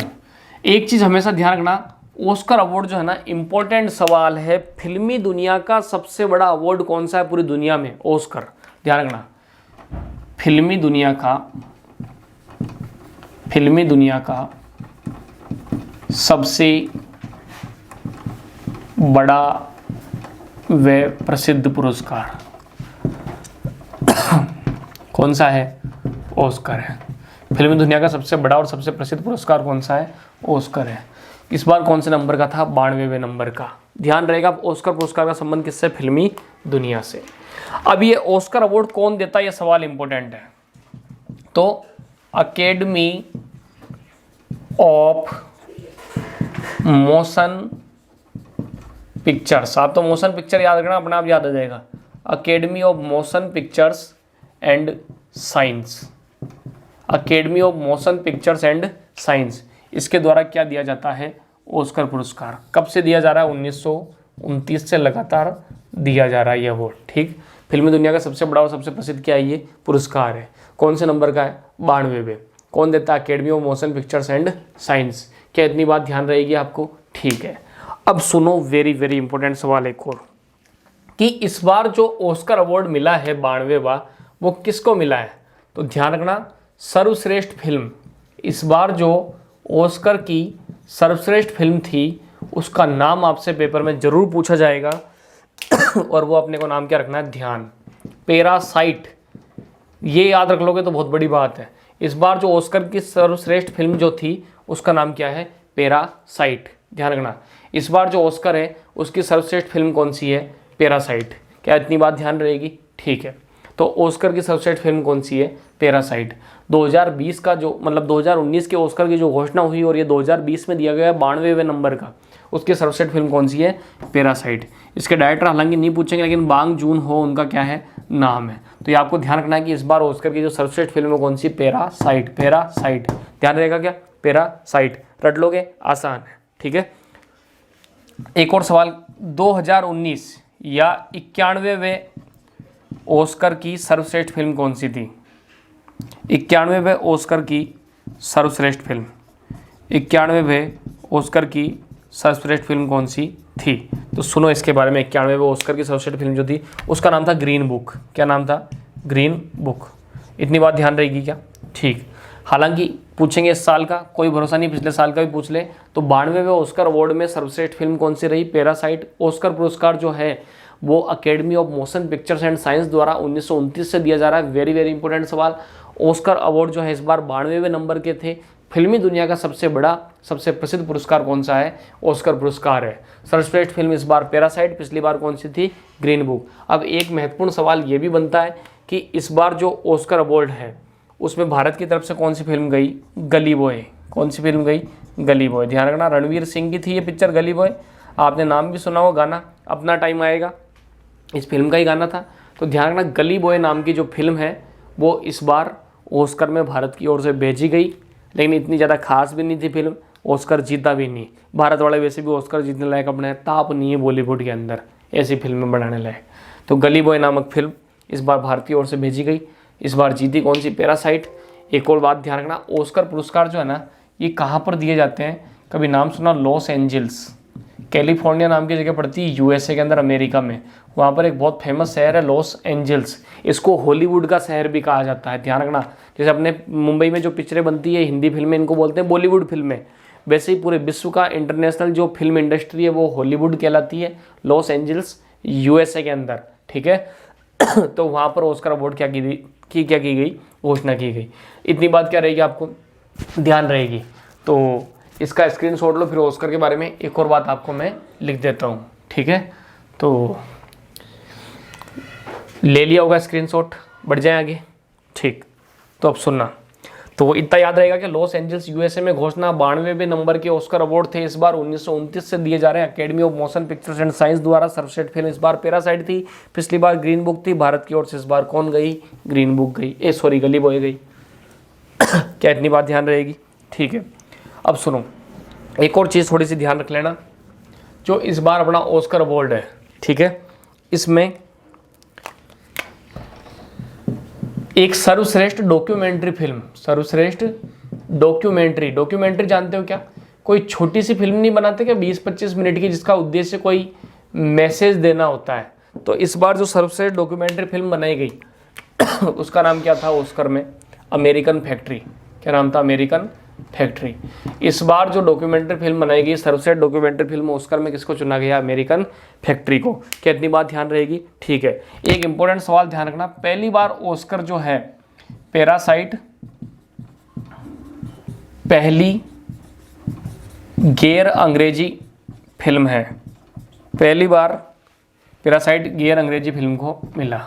एक चीज हमेशा ध्यान रखना, ऑस्कर अवार्ड जो है ना, इंपॉर्टेंट सवाल है। फिल्मी दुनिया का सबसे बड़ा अवार्ड कौन सा है पूरी दुनिया में? ऑस्कर। ध्यान रखना, फिल्मी दुनिया का सबसे बड़ा व प्रसिद्ध पुरस्कार कौन सा है? ऑस्कर है। फिल्मी दुनिया का सबसे बड़ा और सबसे प्रसिद्ध पुरस्कार कौन सा है? ऑस्कर है। इस बार कौन से नंबर का था? 92वें नंबर का। ध्यान रहेगा, ऑस्कर पुरस्कार का संबंध किससे? फिल्मी दुनिया से। अब ये ऑस्कर अवार्ड कौन देता है, ये सवाल इंपॉर्टेंट है। तो अकेडमी ऑफ मोशन पिक्चर्स। आप तो मोशन पिक्चर याद रखना, अपने आप याद आ जाएगा। Academy of motion pictures and science. Academy of motion pictures and science, इसके द्वारा क्या दिया जाता है? ऑस्कर पुरस्कार। कब से दिया जा रहा है? 1929 से लगातार दिया जा रहा है ये अवार्ड। ठीक, फिल्मी दुनिया का सबसे बड़ा और सबसे प्रसिद्ध क्या है? ये पुरस्कार है। कौन से नंबर का है? 92वें। कौन देता है? Academy of motion pictures and science. क्या इतनी बात ध्यान रहेगी आपको? ठीक है। अब सुनो, वेरी वेरी इंपॉर्टेंट सवाल एक और, कि इस बार जो ऑस्कर अवार्ड मिला है 92वां, वो किसको मिला है? तो ध्यान रखना, सर्वश्रेष्ठ फिल्म। इस बार जो ऑस्कर की सर्वश्रेष्ठ फिल्म थी, उसका नाम आपसे पेपर में जरूर पूछा जाएगा और वो अपने को नाम क्या रखना है? ध्यान। पैरासाइट। ये याद रख लोगे तो बहुत बड़ी बात है। इस बार जो ऑस्कर की सर्वश्रेष्ठ फिल्म जो थी, उसका नाम क्या है? पैरासाइट। ध्यान रखना, इस बार जो ऑस्कर है उसकी सर्वश्रेष्ठ फिल्म कौन सी है? पैरासाइट। क्या इतनी बात ध्यान रहेगी? ठीक है। तो ऑस्कर की सर्वश्रेष्ठ फिल्म कौन सी है? पैरासाइट। 2020 का जो, मतलब 2019 के ऑस्कर की जो घोषणा हुई और ये 2020 में दिया गया है 92वें नंबर का, उसकी सर्वश्रेष्ठ फिल्म कौन सी है? पैरासाइट। इसके डायरेक्टर हालांकि नहीं पूछेंगे, लेकिन बांग जून हो उनका क्या है? नाम है। तो ये आपको ध्यान रखना है कि इस बार ऑस्कर की जो सर्वश्रेष्ठ फिल्म है कौन सी? पैरासाइट। पैरासाइट। ध्यान रहेगा क्या? पैरासाइट। रट लोगे, आसान है। ठीक है। एक और सवाल, 2019 या 91वें ऑस्कर की सर्वश्रेष्ठ फिल्म कौन सी थी? 91वें ऑस्कर की सर्वश्रेष्ठ फिल्म, 91वें ऑस्कर की सर्वश्रेष्ठ फिल्म कौन सी थी? तो सुनो इसके बारे में। 91वें ऑस्कर की सर्वश्रेष्ठ फिल्म जो थी, उसका नाम था ग्रीन बुक। क्या नाम था? Green book. इतनी बात ध्यान रहेगी क्या? ठीक। हालांकि पूछेंगे इस साल का, कोई भरोसा नहीं, पिछले साल का भी पूछ ले। तो 92वें ऑस्कर अवार्ड में सर्वश्रेष्ठ फिल्म कौन सी रही? पैरासाइट। ऑस्कर पुरस्कार जो है वो academy of motion pictures and science द्वारा 1929 से दिया जा रहा है। वेरी वेरी इंपॉर्टेंट सवाल। ऑस्कर अवार्ड जो है इस बार 92वें नंबर के थे। फिल्मी दुनिया का सबसे बड़ा, सबसे प्रसिद्ध पुरस्कार कौन सा है? ऑस्कर पुरस्कार है। सर्वश्रेष्ठ फिल्म इस बार पैरासाइट, पिछली बार कौन सी थी? Green book. अब एक महत्वपूर्ण सवाल ये भी बनता है कि इस बार जो ऑस्कर अवार्ड है उसमें भारत की तरफ से कौन सी फिल्म गई? गली बॉय। कौन सी फिल्म गई? गली बॉय। ध्यान रखना, रणवीर सिंह की थी ये पिक्चर गली बॉय। आपने नाम भी सुना हो, गाना अपना टाइम आएगा, इस फिल्म का ही गाना था। तो ध्यान रखना, गली बॉय नाम की जो फिल्म है वो इस बार ऑस्कर में भारत की ओर से भेजी गई, लेकिन इतनी ज़्यादा खास भी नहीं थी फिल्म, ऑस्कर जीता भी नहीं। भारत वाले वैसे भी ऑस्कर जीतने लायक अपने ताप नहीं है बॉलीवुड के अंदर ऐसी फिल्में बनाने लायक। तो गली बॉय नामक फिल्म इस बार भारत की ओर से भेजी गई। इस बार जीती कौन सी? पैरासाइट। एक और बात ध्यान रखना, ऑस्कर पुरस्कार जो है ना, ये कहाँ पर दिए जाते हैं? कभी नाम सुना? Los Angeles. कैलिफोर्निया नाम की जगह पड़ती है यूएसए के अंदर, अमेरिका में। वहाँ पर एक बहुत फेमस शहर है लॉस एंजल्स। इसको हॉलीवुड का शहर भी कहा जाता है। ध्यान रखना, जैसे अपने मुंबई में जो पिक्चरें बनती है हिंदी फिल्में, इनको बोलते हैं बॉलीवुड फिल्में, वैसे ही पूरे विश्व का इंटरनेशनल जो फिल्म इंडस्ट्री है वो हॉलीवुड कहलाती है। लॉस एंजल्स यूएसए के अंदर, ठीक है। तो वहाँ पर ऑस्कर अवार्ड क्या की गई, घोषणा की गई। इतनी बात क्या रहेगी आपको ध्यान रहेगी। तो इसका स्क्रीनशॉट लो। फिर ऑस्कर के बारे में एक और बात आपको मैं लिख देता हूँ, ठीक है। तो ले लिया होगा स्क्रीनशॉट, बढ़ जाए आगे, ठीक। तो अब सुनना, तो इतना याद रहेगा कि लॉस एंजल्स यूएसए में घोषणा 92वें नंबर के ऑस्कर अवार्ड थे। इस बार 1929 से दिए जा रहे हैं। Academy of motion pictures and science द्वारा सर्वश्रेष्ठ फिल्म इस बार पैरासाइट थी। पिछली बार ग्रीन बुक थी। भारत की ओर से इस बार कौन गई, ग्रीन बुक गई, सॉरी गली बॉय गई। क्या इतनी बात ध्यान रहेगी, ठीक है। अब सुनो, एक और चीज़ थोड़ी सी ध्यान रख लेना, जो इस बार अपना ऑस्कर अवार्ड है, ठीक है, इसमें एक सर्वश्रेष्ठ डॉक्यूमेंट्री फिल्म, सर्वश्रेष्ठ डॉक्यूमेंट्री जानते हो क्या, कोई छोटी सी फिल्म नहीं बनाते क्या 20-25 मिनट की, जिसका उद्देश्य कोई मैसेज देना होता है। तो इस बार जो सर्वश्रेष्ठ डॉक्यूमेंट्री फिल्म बनाई गई उसका नाम क्या था ऑस्कर में, अमेरिकन फैक्ट्री। क्या नाम था, अमेरिकन फैक्ट्री। इस बार जो डॉक्यूमेंट्री फिल्म बनाई गई, सर्वश्रेष्ठ डॉक्यूमेंट्री फिल्म ऑस्कर में किसको चुना गया, अमेरिकन फैक्ट्री को। क्या इतनी बात ध्यान रहेगी, ठीक है। एक इंपॉर्टेंट सवाल ध्यान रखना, पहली बार ऑस्कर जो है पैरासाइट पहली गैर अंग्रेजी फिल्म है, पहली बार पैरासाइट गैर अंग्रेजी फिल्म को मिला।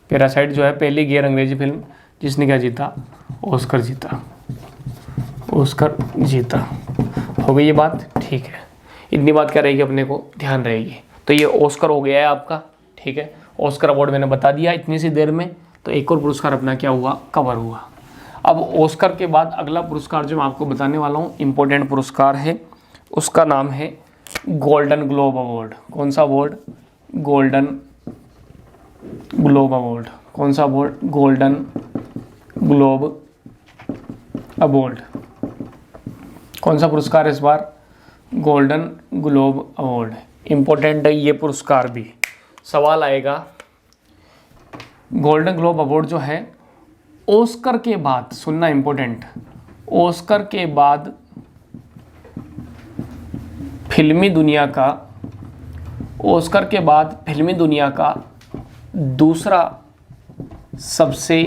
पैरासाइट जो है पहली गैर अंग्रेजी फिल्म जिसने क्या जीता, ऑस्कर जीता, ऑस्कर जीता। हो गई ये बात, ठीक है। इतनी बात क्या रहेगी अपने को ध्यान रहेगी। तो ये ऑस्कर हो गया है आपका, ठीक है। ऑस्कर अवार्ड मैंने बता दिया इतनी सी देर में। तो एक और पुरस्कार अपना क्या हुआ, कवर हुआ। अब ऑस्कर के बाद अगला पुरस्कार जो मैं आपको बताने वाला हूँ इम्पोर्टेंट पुरस्कार है, उसका नाम है गोल्डन ग्लोब अवार्ड। कौन सा अवार्ड, गोल्डन ग्लोब अवार्ड। कौन सा अवार्ड, गोल्डन ग्लोब अवार्ड। कौन सा पुरस्कार है इस बार, गोल्डन ग्लोब अवार्ड। इम्पोर्टेंट है ये पुरस्कार भी, सवाल आएगा। गोल्डन ग्लोब अवार्ड जो है ऑस्कर के बाद, सुनना इम्पोर्टेंट, ऑस्कर के बाद फिल्मी दुनिया का, ऑस्कर के बाद फिल्मी दुनिया का दूसरा सबसे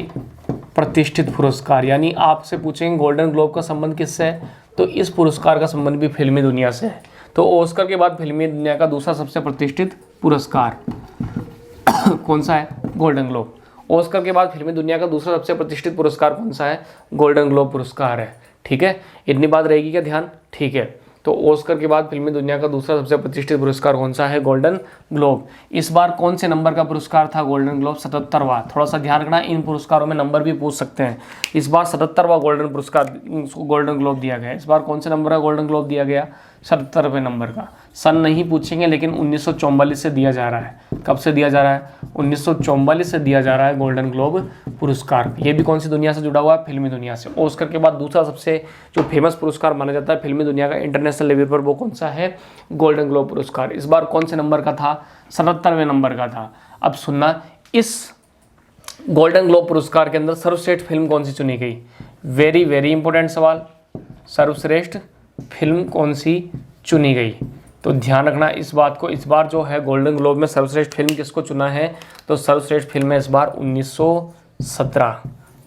प्रतिष्ठित पुरस्कार। यानी आपसे पूछेंगे गोल्डन ग्लोब का संबंध किससे है, तो इस पुरस्कार का संबंध भी फिल्मी दुनिया से है। तो ऑस्कर के बाद फिल्मी दुनिया का दूसरा सबसे प्रतिष्ठित पुरस्कार कौन सा है, गोल्डन ग्लोब। ऑस्कर के बाद फिल्मी दुनिया का दूसरा सबसे प्रतिष्ठित पुरस्कार कौन सा है, गोल्डन ग्लोब पुरस्कार है, ठीक है। इतनी बात रहेगी क्या ध्यान, ठीक है। तो ऑस्कर के बाद फिल्मी दुनिया का दूसरा सबसे प्रतिष्ठित पुरस्कार कौन सा है, गोल्डन ग्लोब। इस बार कौन से नंबर का पुरस्कार था गोल्डन ग्लोब, 77वां। थोड़ा सा ध्यान रखना, इन पुरस्कारों में नंबर भी पूछ सकते हैं। इस बार 77वां गोल्डन पुरस्कार गोल्डन ग्लोब दिया गया। इस बार कौन से नंबर का गोल्डन ग्लोब दिया गया, 77वें नंबर का। सन नहीं पूछेंगे, लेकिन 1944 से दिया जा रहा है। कब से दिया जा रहा है, 1944 से दिया जा रहा है गोल्डन ग्लोब पुरस्कार। ये भी कौन सी दुनिया से जुड़ा हुआ है, फिल्मी दुनिया से। ऑस्कर के बाद दूसरा सबसे जो फेमस पुरस्कार माना जाता है फिल्मी दुनिया का इंटरनेशनल लेवल पर, वो कौन सा है, गोल्डन ग्लोब पुरस्कार। इस बार कौन से नंबर का था, 77वें नंबर का था। अब सुनना, इस गोल्डन ग्लोब पुरस्कार के अंदर सर्वश्रेष्ठ फिल्म कौन सी चुनी गई, वेरी वेरी इंपॉर्टेंट सवाल। सर्वश्रेष्ठ फिल्म कौन सी चुनी गई, तो ध्यान रखना इस बात को। इस बार जो है गोल्डन ग्लोब में सर्वश्रेष्ठ फिल्म किसको चुना है, तो सर्वश्रेष्ठ फिल्म है इस बार 1917।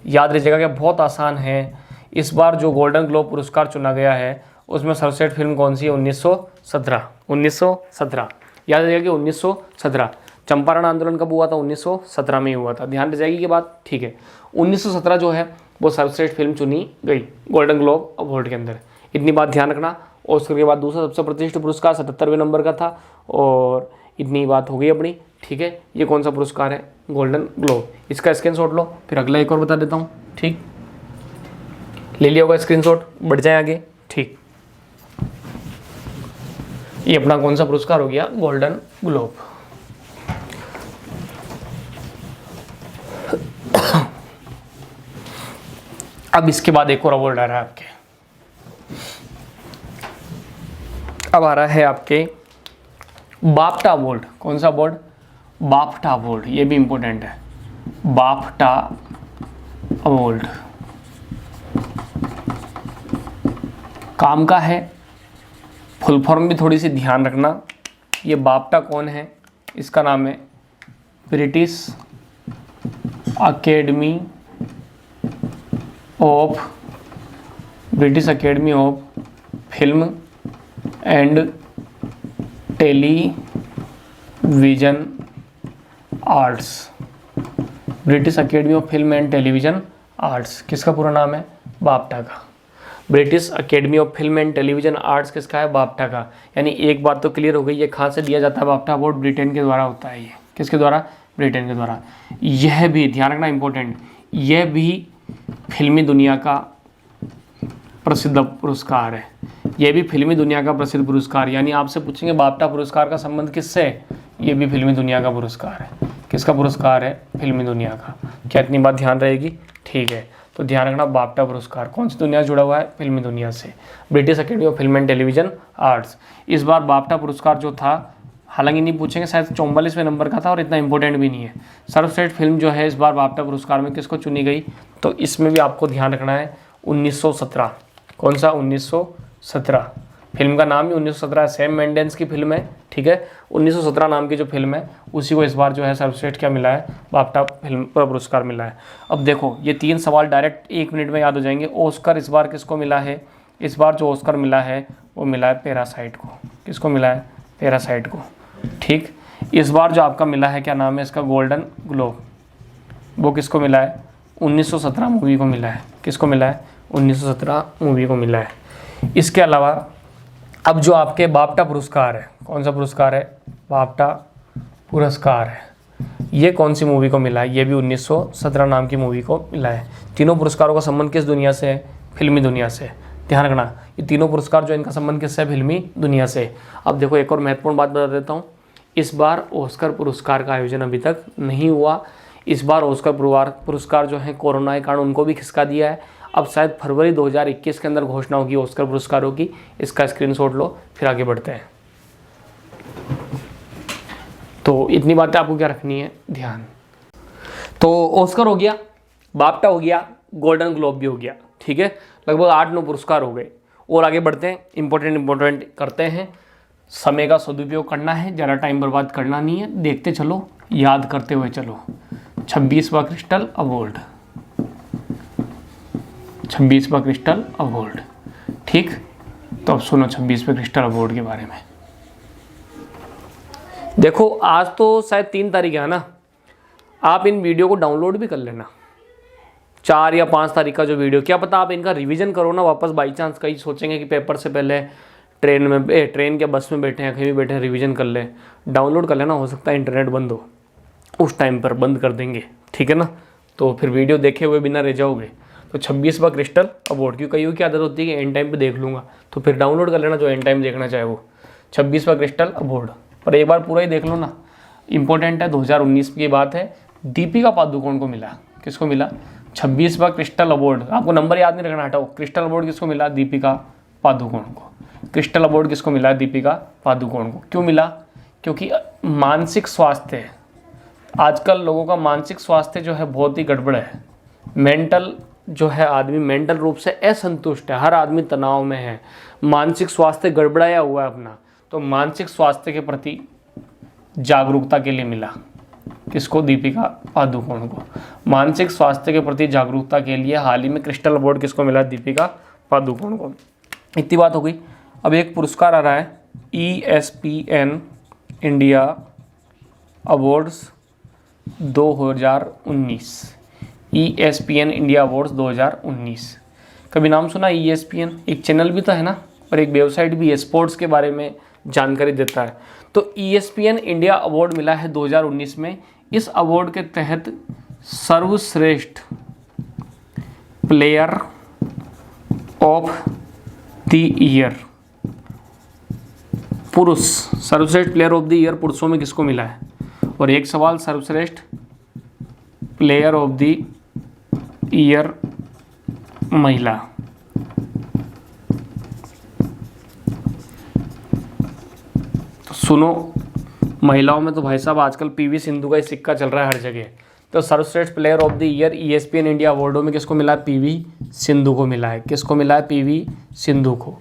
याद रखिएगा कि बहुत आसान है। इस बार जो गोल्डन ग्लोब पुरस्कार चुना गया है उसमें सर्वश्रेष्ठ फिल्म कौन सी है, 1917। 1917 याद रखिएगा कि 1917। चंपारण आंदोलन कब हुआ था, 1917 में ही हुआ था। ध्यान रह जाएगी ये बात, ठीक है। 1917 जो है वो सर्वश्रेष्ठ फिल्म चुनी गई गोल्डन ग्लोब अवार्ड के अंदर। इतनी बात ध्यान रखना। ऑस्कर के बाद दूसरा सबसे प्रतिष्ठित पुरस्कार 77वें नंबर का था, और इतनी बात हो गई अपनी, ठीक है। ये कौन सा पुरस्कार है, गोल्डन ग्लोब। इसका स्क्रीनशॉट लो, फिर अगला एक और बता देता हूँ, ठीक। ले लिया होगा स्क्रीनशॉट, बढ़ जाए आगे, ठीक। ये अपना कौन सा पुरस्कार हो गया, गोल्डन ग्लोब। अब इसके बाद एक और अवार्ड आ रहा है आपके, अब आ रहा है आपके बाफ्टा अवार्ड। कौन सा अवार्ड, बाफ्टा अवार्ड। ये भी इंपॉर्टेंट है, बाफ्टा अवार्ड। काम का है, फुल फॉर्म भी थोड़ी सी ध्यान रखना। ये बाफ्टा कौन है, इसका नाम है British academy of film and television arts. British academy of film and television arts किसका पूरा नाम है? बाफ्टा का। British academy of film and television arts किसका है? बाफ्टा का। यानी एक बात तो क्लियर हो गई, ये कहाँ से दिया जाता है? बाफ्टा अवार्ड ब्रिटेन के द्वारा होता है। ये किसके द्वारा? ब्रिटेन के द्वारा। यह भी ध्यान रखना इंपॉर्टेंट, यह भी फिल्मी दुनिया का प्रसिद्ध पुरस्कार है। यह भी फिल्मी दुनिया का प्रसिद्ध पुरस्कार, यानी आपसे पूछेंगे बाफ्टा पुरस्कार का संबंध किससे है? ये भी फिल्मी दुनिया का पुरस्कार है। किसका पुरस्कार है? फिल्मी दुनिया का। क्या इतनी बात ध्यान रहेगी? ठीक है, तो ध्यान रखना बाफ्टा पुरस्कार कौन सी दुनिया से जुड़ा हुआ है? फिल्मी दुनिया से। British academy of film and television arts. इस बार बाफ्टा पुरस्कार जो था, हालांकि नहीं पूछेंगे, शायद 44वें नंबर का था और इतना इंपॉर्टेंट भी नहीं है। सर्वश्रेष्ठ फिल्म जो है इस बार बाफ्टा पुरस्कार में किसको चुनी गई? तो इसमें भी आपको ध्यान रखना है 1917। कौन सा? 1917। फिल्म का नाम ही 1917 सैम मेंडेस की फिल्म है। ठीक है, 1917 नाम की जो फिल्म है उसी को इस बार जो है सर्वश्रेष्ठ क्या मिला है? बाफ्टा फिल्म पुरस्कार मिला है। अब देखो ये 3 सवाल डायरेक्ट 1 मिनट में याद हो जाएंगे। ऑस्कर इस बार किसको मिला है? इस बार जो ऑस्कर मिला है वो मिला है पैरासाइट को। किसको मिला है? पैरासाइट को। ठीक, इस बार जो आपका मिला है, क्या नाम है इसका? Golden globe. वो किसको मिला है? 1917 मूवी को मिला है। किसको मिला है? 1917 मूवी को मिला है। इसके अलावा अब जो आपके बाफ्टा पुरस्कार है, कौन सा पुरस्कार है? बाफ्टा पुरस्कार है। ये कौन सी मूवी को मिला है? ये भी 1917 नाम की मूवी को मिला है। तीनों पुरस्कारों का संबंध किस दुनिया से है? फिल्मी दुनिया से। ध्यान रखना, ये तीनों पुरस्कार जो इनका संबंध किससे है? फिल्मी दुनिया से। अब देखो एक और महत्वपूर्ण बात बता देता हूँ, इस बार ऑस्कर पुरस्कार का आयोजन अभी तक नहीं हुआ। इस बार ऑस्कर पुरस्कार जो है कोरोना के कारण उनको भी खिसका दिया है। अब शायद फरवरी 2021 के अंदर घोषणा होगी ऑस्कर पुरस्कारों की। इसका स्क्रीनशॉट लो, फिर आगे बढ़ते हैं। तो इतनी बातें आपको क्या रखनी है? ध्यान। तो ऑस्कर हो गया, बाफ्टा हो गया, गोल्डन ग्लोब भी हो गया। ठीक है, लगभग 8-9 पुरस्कार हो गए। और आगे बढ़ते हैं, इंपॉर्टेंट करते हैं। समय का सदुपयोग करना है, ज़्यादा टाइम बर्बाद करना नहीं है। देखते चलो, याद करते हुए चलो। 26वां क्रिस्टल अवार्ड, 26वां क्रिस्टल अवार्ड। ठीक, तो अब सुनो 26वें क्रिस्टल अवार्ड के बारे में। देखो आज तो शायद 3 तारीख है ना, आप इन वीडियो को डाउनलोड भी कर लेना। 4 या 5 तारीख का जो वीडियो, क्या पता आप इनका रिवीजन करो ना वापस, बाई चांस कहीं सोचेंगे कि पेपर से पहले ट्रेन के बस में बैठे हैं, कहीं भी बैठे हैं, रिवीजन कर ले। डाउनलोड कर लेना, हो सकता है इंटरनेट बंद हो, उस टाइम पर बंद कर देंगे। ठीक है ना, तो फिर वीडियो देखे हुए बिना रह जाओगे। तो 26वां क्रिस्टल अवार्ड, क्यों कई की आदत होती है कि एंड टाइम पे देख लूँगा, तो फिर डाउनलोड कर लेना जो एंड टाइम देखना चाहे वो। 26वां क्रिस्टल अवार्ड, पर एक बार पूरा ही देख लो ना, इंपॉर्टेंट है। 2019 की बात है, दीपिका पादुकोण को मिला। किसको मिला? 26वां क्रिस्टल अवार्ड। आपको नंबर याद नहीं रखना, हटाओ। क्रिस्टल अवार्ड किसको मिला? दीपिका पादुकोण को। क्रिस्टल अवार्ड किसको मिला? दीपिका पादुकोण को। क्यों मिला? क्योंकि मानसिक स्वास्थ्य, आजकल लोगों का मानसिक स्वास्थ्य जो है बहुत ही गड़बड़ है। मेंटल जो है, आदमी मेंटल रूप से असंतुष्ट है, हर आदमी तनाव में है, मानसिक स्वास्थ्य गड़बड़ाया हुआ है अपना। तो मानसिक स्वास्थ्य के प्रति जागरूकता के लिए मिला। किसको? दीपिका पादुकोण को। मानसिक स्वास्थ्य के प्रति जागरूकता के लिए हाल ही में क्रिस्टल अवार्ड किसको मिला? दीपिका पादुकोण को। इतनी बात हो गई। अब एक पुरस्कार आ रहा है, ESPN India awards 2019। ESPN India awards 2019। कभी नाम सुना? ESPN एक चैनल भी तो है ना, और एक वेबसाइट भी है, स्पोर्ट्स के बारे में जानकारी देता है। तो ESPN इंडिया अवार्ड मिला है 2019 में। इस अवार्ड के तहत सर्वश्रेष्ठ प्लेयर ऑफ द ईयर, पुरुष, सर्वश्रेष्ठ प्लेयर ऑफ द ईयर पुरुषों में किसको मिला है? और एक सवाल, सर्वश्रेष्ठ प्लेयर ऑफ द ईयर महिला। तो सुनो, महिलाओं में तो भाई साहब आजकल PV सिंधु का ही सिक्का चल रहा है हर जगह। तो सर्वश्रेष्ठ player of the year ESPN India अवार्डों में किसको मिला है? PV सिंधु को मिला है। किसको मिला है? PV सिंधु को।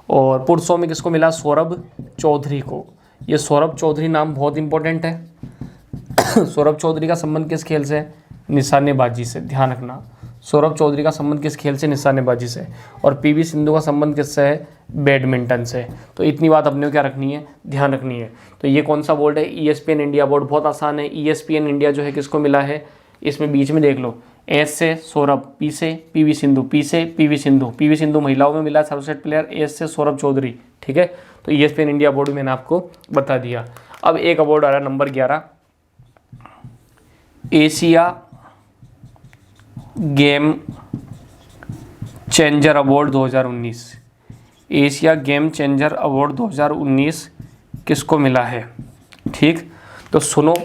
और पुरुषों में किसको मिला? सौरभ चौधरी को। ये सौरभ चौधरी नाम बहुत इंपॉर्टेंट है। सौरभ चौधरी का संबंध किस खेल से है? निशानेबाजी से, ध्यान रखना। सौरभ चौधरी का संबंध किस खेल से? निशानेबाजी से। और पीवी सिंधु का संबंध किससे है? बैडमिंटन से। तो इतनी बात अपने को क्या रखनी है? ध्यान रखनी है। तो ये कौन सा बोर्ड है? ESPN India board. बहुत आसान है। ESPN इंडिया जो है किसको मिला है? इसमें बीच में देख लो, एस से सौरभ, पी से पीवी सिंधु, पी से पीवी सिंधु। पीवी सिंधु महिलाओं में मिला सर्वश्रेष्ठ प्लेयर, एस से सौरभ चौधरी। ठीक है, तो ESPN इंडिया बोर्ड मैंने आपको बता दिया। अब एक अवार्ड आ रहा है number 11, Asia game changer award 2019। Asia game changer award 2019 किसको मिला है? ठीक, तो सुनो,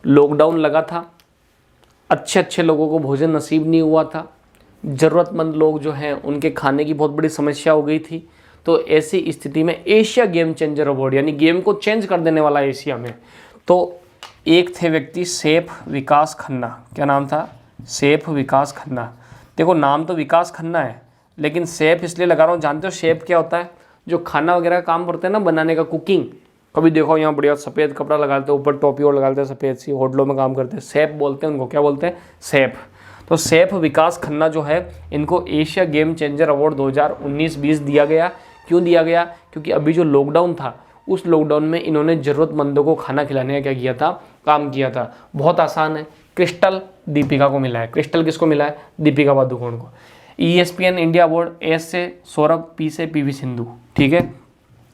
लॉकडाउन लगा था, अच्छे अच्छे लोगों को भोजन नसीब नहीं हुआ था, ज़रूरतमंद लोग जो हैं उनके खाने की बहुत बड़ी समस्या हो गई थी। तो ऐसी स्थिति में एशिया गेम चेंजर अवार्ड, यानी गेम को चेंज कर देने वाला एशिया में, तो एक थे व्यक्ति सैफ विकास खन्ना। क्या नाम था? सैफ विकास खन्ना। देखो नाम तो विकास खन्ना है, लेकिन सैफ इसलिए लगा रहा हूँ, जानते हो सैफ क्या होता है? जो खाना वगैरह का काम करते हैं ना, बनाने का, कुकिंग। कभी देखो यहाँ बढ़िया सफ़ेद कपड़ा लगाते हैं, ऊपर टोपी और लगाते हैं सफ़ेद सी, होटलों में काम करते हैं, सैफ बोलते हैं उनको। क्या बोलते हैं? सैफ। तो सैफ विकास खन्ना जो है, इनको एशिया गेम चेंजर अवार्ड 2019-20 दिया गया। क्यों दिया गया? क्योंकि अभी जो लॉकडाउन था, उस लॉकडाउन में इन्होंने ज़रूरतमंदों को खाना खिलाने का क्या किया था? काम किया था। बहुत आसान है। क्रिस्टल दीपिका को मिला है। क्रिस्टल किसको मिला है? दीपिका पादुकोण को। ESPN इंडिया अवार्ड, एस से सौरभ, पी से पीवी सिंधु। ठीक है,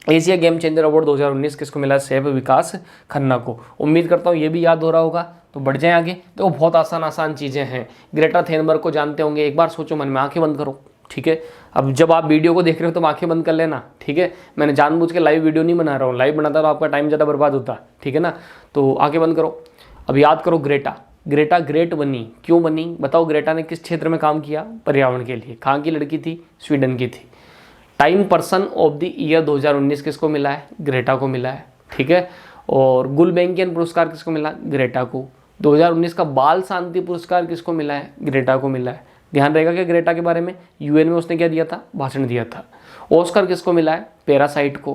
एशिया गेम चेंजर अवार्ड 2019 किसको मिला? सैफ विकास खन्ना को। उम्मीद करता हूँ ये भी याद हो रहा होगा। तो बढ़ जाएं आगे। तो बहुत आसान चीज़ें हैं। ग्रेटा थेनबर्ग को जानते होंगे। एक बार सोचो मन में, आंखें बंद करो। ठीक है, अब जब आप वीडियो को देख रहे हो तो आंखें बंद कर लेना। ठीक है, मैंने जानबूझ के लाइव वीडियो नहीं बना रहा हूँ। लाइव बनाता तो आपका टाइम ज़्यादा बर्बाद होता। ठीक है ना, तो आंखें बंद करो। अब याद करो, ग्रेटा। ग्रेटा ग्रेट बनी, क्यों बनी? बताओ, ग्रेटा ने किस क्षेत्र में काम किया? पर्यावरण के लिए। कहाँ की लड़की थी? स्वीडन की थी। Time person of the year 2019 किसको मिला है? ग्रेटा को मिला है। ठीक है, और गुलबेंकियन पुरस्कार किसको मिला? ग्रेटा को। 2019 का बाल शांति पुरस्कार किसको मिला है? ग्रेटा को मिला है। ध्यान रहेगा क्या ग्रेटा के बारे में? UN में उसने क्या दिया था? भाषण दिया था। ऑस्कर किसको मिला है? पैरासाइट को।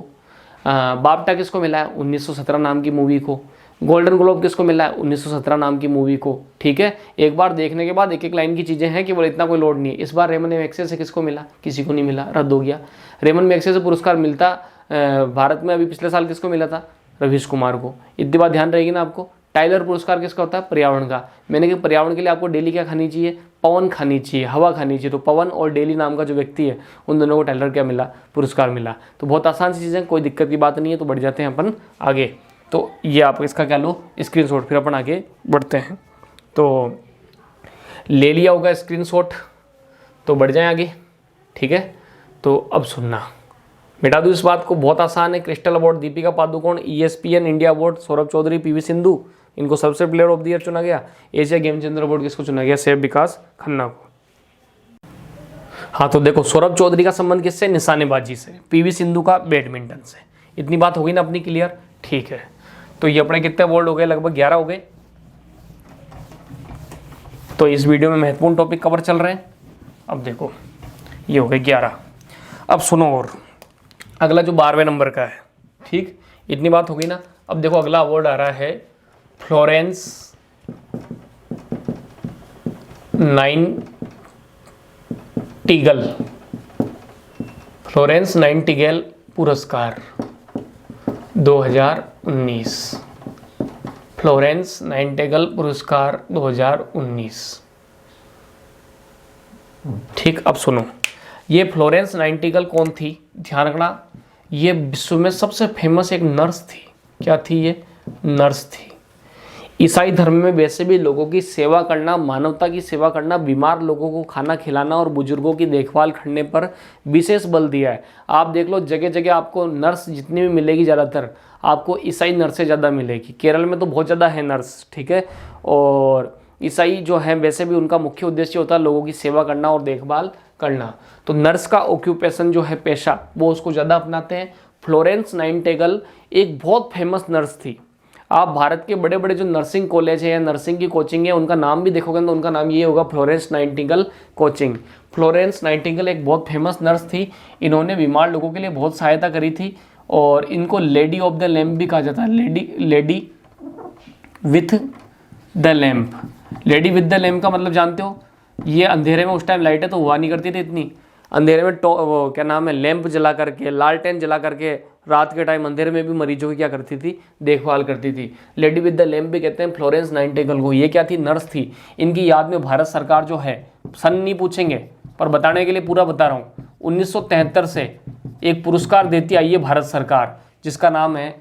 बाफ्टा किसको मिला है? 1917 नाम की मूवी को। गोल्डन ग्लोब किसको मिला है? 1917 नाम की मूवी को। ठीक है, एक बार देखने के बाद एक एक लाइन की चीज़ें हैं कि वो इतना कोई लोड नहीं है। इस बार रेमन मैग्सेसे से किसको मिला? किसी को नहीं मिला, रद्द हो गया। रेमन मैग्सेसे से पुरस्कार मिलता भारत में अभी पिछले साल किसको मिला था? रवीश कुमार को। इतनी बात ध्यान रहेगी ना आपको। टाइलर पुरस्कार किसका होता है? पर्यावरण का। मैंने कहा पर्यावरण के लिए आपको डेली क्या खानी चाहिए? पवन खानी चाहिए, हवा खानी चाहिए। तो पवन और डेली नाम का जो व्यक्ति है, उन दोनों को टाइलर क्या मिला? पुरस्कार मिला। तो बहुत आसान सी चीज़ें, कोई दिक्कत की बात नहीं है। तो बढ़ जाते हैं अपन आगे। तो ये आप इसका क्या लो? स्क्रीनशॉट। फिर अपन आगे बढ़ते हैं। तो ले लिया होगा स्क्रीनशॉट, तो बढ़ जाएं आगे। ठीक है, तो अब सुनना, मिटा दूँ इस बात को। बहुत आसान है। Crystal award Deepika Padukone, ESPN India award Saurabh Chaudhary, PV Sindhu, इनको सबसे प्लेयर ऑफ द ईयर चुना गया। एशिया गेम चेंजर अवार्ड किसको चुना गया? सैफ विकास खन्ना को। हाँ, तो देखो सौरभ चौधरी का संबंध किससे? निशानेबाजी से। पीवी सिंधु का बैडमिंटन से। इतनी बात हो गई ना अपनी क्लियर? ठीक है, तो ये अपने कितने अवार्ड हो गए? लगभग 11 हो गए। तो इस वीडियो में महत्वपूर्ण टॉपिक कवर चल रहे हैं। अब देखो, ये हो गए 11। अब सुनो, और अगला जो 12वें नंबर का है। ठीक, इतनी बात हो गई ना। अब देखो अगला अवार्ड आ रहा है फ्लोरेंस नाइटिंगेल। फ्लोरेंस नाइटिंगेल पुरस्कार 2019। फ्लोरेंस नाइटिंगेल पुरस्कार 2019। ठीक, अब सुनो, ये फ्लोरेंस नाइटिंगेल कौन थी? ध्यान रखना, ये विश्व में सबसे फेमस एक नर्स थी। क्या थी ये? नर्स थी। ईसाई धर्म में वैसे भी लोगों की सेवा करना, मानवता की सेवा करना, बीमार लोगों को खाना खिलाना और बुजुर्गों की देखभाल करने पर विशेष बल दिया है। आप देख लो, जगह जगह आपको नर्स जितनी भी मिलेगी, ज़्यादातर आपको ईसाई नर्सें ज़्यादा मिलेगी। केरल में तो बहुत ज़्यादा है नर्स। ठीक है, और ईसाई जो है वैसे भी उनका मुख्य उद्देश्य होता है लोगों की सेवा करना और देखभाल करना। तो नर्स का ऑक्यूपेशन जो है, पेशा, वो उसको ज़्यादा अपनाते हैं। फ्लोरेंस नाइटिंगेल एक बहुत फेमस नर्स थी। आप भारत के बड़े बड़े जो नर्सिंग कॉलेज है या नर्सिंग की कोचिंग है, उनका नाम भी देखोगे तो उनका नाम ये होगा, Florence Nightingale coaching. Florence Nightingale एक बहुत फेमस नर्स थी। इन्होंने बीमार लोगों के लिए बहुत सहायता करी थी और इनको लेडी ऑफ द लैम्प भी कहा जाता है, lady with the lamp. Lady with the lamp का मतलब जानते हो, ये अंधेरे में उस टाइम लाइटें तो हुआ नहीं करती थी इतनी, अंधेरे में वो क्या नाम है, लैंप जला करके, लालटेन जला करके रात के टाइम अंधेरे में भी मरीजों की क्या करती थी, देखभाल करती थी। लेडी विद द लैम्प भी कहते हैं फ्लोरेंस नाइटिंगेल को। ये क्या थी, नर्स थी। इनकी याद में भारत सरकार जो है, सन नहीं पूछेंगे पर बताने के लिए पूरा बता रहा हूँ, 1973 से एक पुरस्कार देती आई है भारत सरकार, जिसका नाम है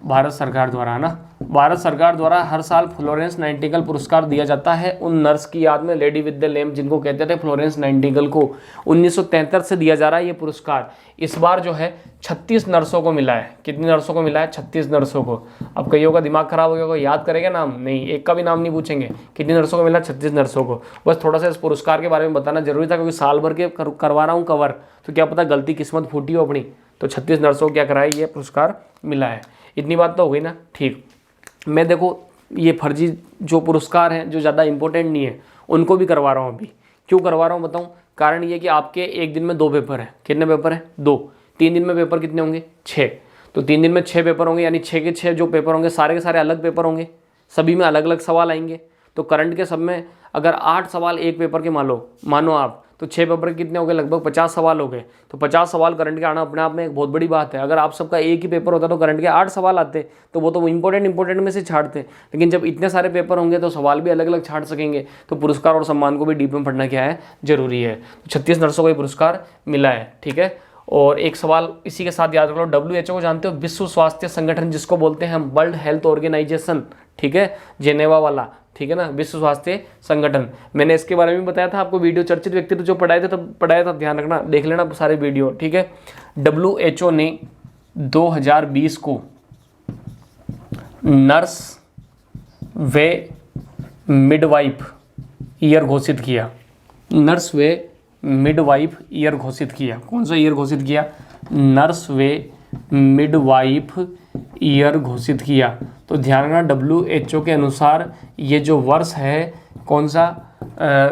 भारत सरकार द्वारा ना, भारत सरकार द्वारा हर साल फ्लोरेंस नाइटिंगेल पुरस्कार दिया जाता है उन नर्स की याद में, लेडी विद द लैम्प जिनको कहते थे फ्लोरेंस नाइटिंगेल को। 1973 से दिया जा रहा है ये पुरस्कार। इस बार जो है 36 नर्सों को मिला है। कितनी नर्सों को मिला है, 36 नर्सों को। अब कईयों का दिमाग खराब हो गया, कोई याद करेगा नाम, नहीं, एक का भी नाम नहीं पूछेंगे। कितनी नर्सों को मिला, 36 नर्सों को। बस थोड़ा सा इस पुरस्कार के बारे में बताना जरूरी था, क्योंकि साल भर के करवा रहा हूँ कवर, तो क्या पता गलती किस्मत फूटी हो अपनी। तो 36 नर्सों को क्या कराया, ये पुरस्कार मिला है। इतनी बात तो हो गई ना, ठीक। मैं देखो ये फर्जी जो पुरस्कार हैं, जो ज़्यादा इंपॉर्टेंट नहीं है, उनको भी करवा रहा हूँ अभी। क्यों करवा रहा हूँ बताऊँ, कारण ये कि आपके एक दिन में 2 पेपर हैं। कितने पेपर हैं, 2। 3 दिन में पेपर कितने होंगे, 6। तो 3 दिन में 6 पेपर होंगे, यानी 6 के 6 जो पेपर होंगे सारे के सारे अलग पेपर होंगे, सभी में अलग अलग सवाल आएंगे। तो करंट के सब में अगर 8 सवाल एक पेपर के मानो आप, तो 6 पेपर के कितने हो गए, लगभग 50 सवाल हो गए। तो 50 सवाल करंट के आना अपने आप में एक बहुत बड़ी बात है। अगर आप सबका एक ही पेपर होता तो करंट के 8 सवाल आते, तो वो तो इंपॉर्टेंट में से छाड़ते। लेकिन जब इतने सारे पेपर होंगे तो सवाल भी अलग अलग छाड़ सकेंगे। तो पुरस्कार और सम्मान को भी डीप में पढ़ना क्या है, जरूरी है। तो 36 नर्सों को ये पुरस्कार मिला है, ठीक है। और एक सवाल इसी के साथ याद रख लो, WHO को जानते हो, विश्व स्वास्थ्य संगठन जिसको बोलते हैं हम, वर्ल्ड हेल्थ ऑर्गेनाइजेशन, ठीक है, जेनेवा वाला, ठीक है ना, विश्व स्वास्थ्य संगठन। मैंने इसके बारे में बताया था आपको, वीडियो चर्चित व्यक्तित्व जो पढ़ाए थे तब पढ़ाया था, ध्यान रखना, देख लेना सारे वीडियो, ठीक है। WHO ने 2020 को नर्स वे मिडवाइफ ईयर घोषित किया। नर्स वे मिडवाइफ ईयर घोषित किया। कौन सा ईयर घोषित किया, नर्स वे मिडवाइफ ईयर घोषित किया। तो ध्यान रखना, WHO के अनुसार ये जो वर्ष है कौन सा,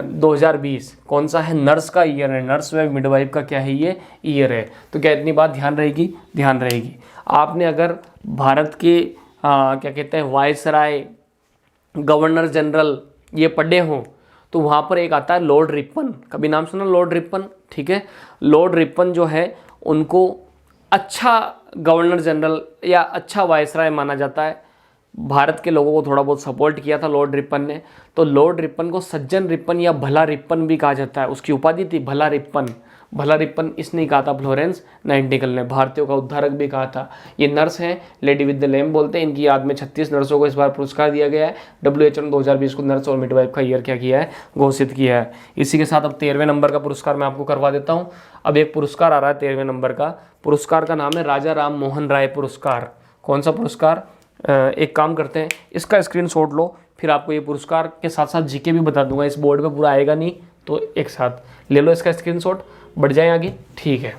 2020 कौन सा है, नर्स का ईयर है। नर्स व मिडवाइफ का क्या है, ये ईयर है। तो क्या इतनी बात ध्यान रहेगी, ध्यान रहेगी। आपने अगर भारत के क्या कहते हैं वायसराय, गवर्नर जनरल ये पढ़े हों, तो वहाँ पर एक आता है लॉर्ड रिपन। कभी नाम सुना लॉर्ड रिपन, ठीक है। लॉर्ड रिपन जो है उनको अच्छा गवर्नर जनरल या अच्छा वायसराय माना जाता है। भारत के लोगों को थोड़ा बहुत सपोर्ट किया था लॉर्ड रिपन ने। तो लॉर्ड रिपन को सज्जन रिपन या भला रिपन भी कहा जाता है। उसकी उपाधि थी भला रिपन। भला रिपन इसने कहा था फ्लोरेंस नाइटिंगेल ने, भारतीयों का उद्धारक भी कहा था। ये नर्स हैं, लेडी विद द लैम्प बोलते हैं। इनकी याद में 36 नर्सों को इस बार पुरस्कार दिया गया है। WHO ने 2020 को नर्स और मिडवाइफ का ईयर क्या किया है, घोषित किया है। इसी के साथ अब 13वें नंबर का पुरस्कार मैं आपको करवा देता हूँ। अब एक पुरस्कार आ रहा है 13वें नंबर का। पुरस्कार का नाम है राजा राम मोहन राय पुरस्कार। कौन सा पुरस्कार, एक काम करते हैं, इसका स्क्रीनशॉट लो, फिर आपको ये पुरस्कार के साथ साथ जीके भी बता दूंगा। इस बोर्ड पे पूरा आएगा नहीं, तो एक साथ ले लो इसका स्क्रीनशॉट, बढ़ जाए आगे, ठीक है।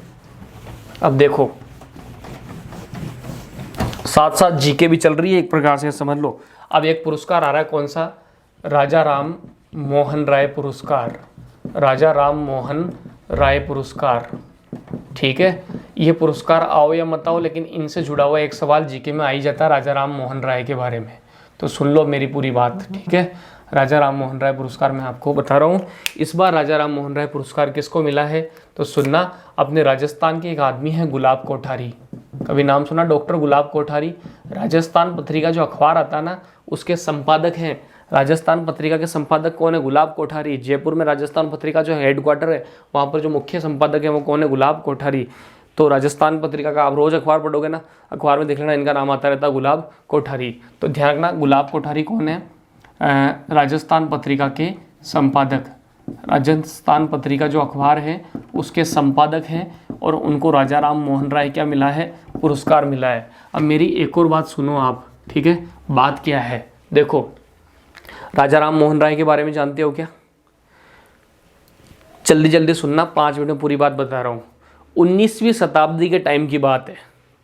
अब देखो साथ साथ जीके भी चल रही है, एक प्रकार से समझ लो। अब एक पुरस्कार आ रहा है, कौन सा, राजा राम मोहन राय पुरस्कार। राजा राम मोहन राय पुरस्कार, ठीक है। ये पुरस्कार आओ या मत आओ, लेकिन इनसे जुड़ा हुआ एक सवाल जीके में आ ही जाता है राजा राम मोहन राय के बारे में। तो सुन लो मेरी पूरी बात, ठीक है। राजा राम मोहन राय पुरस्कार मैं आपको बता रहा हूँ। इस बार राजा राम मोहन राय पुरस्कार किसको मिला है, तो सुनना, अपने राजस्थान के एक आदमी हैं गुलाब कोठारी। कभी नाम सुना, डॉक्टर गुलाब कोठारी। राजस्थान पत्रिका जो अखबार आता है ना, उसके संपादक हैं। राजस्थान पत्रिका के संपादक कौन है, गुलाब कोठारी। जयपुर में राजस्थान पत्रिका जो हेडक्वार्टर है, वहाँ पर जो मुख्य संपादक है वो कौन है, गुलाब कोठारी। तो राजस्थान पत्रिका का आप रोज अखबार पढ़ोगे ना, अखबार में देख लेना इनका नाम आता रहता है गुलाब कोठारी। तो ध्यान रखना, गुलाब कोठारी कौन है, राजस्थान पत्रिका के संपादक। राजस्थान पत्रिका जो अखबार है उसके संपादक हैं, और उनको राजा राम मोहन राय क्या मिला है, पुरस्कार मिला है। अब मेरी एक और बात सुनो आप, ठीक है। बात क्या है, देखो, राजा राम मोहन राय के बारे में जानते हो क्या, जल्दी जल्दी सुनना, 5 मिनट में पूरी बात बता रहा हूँ। 19वीं शताब्दी के टाइम की बात है।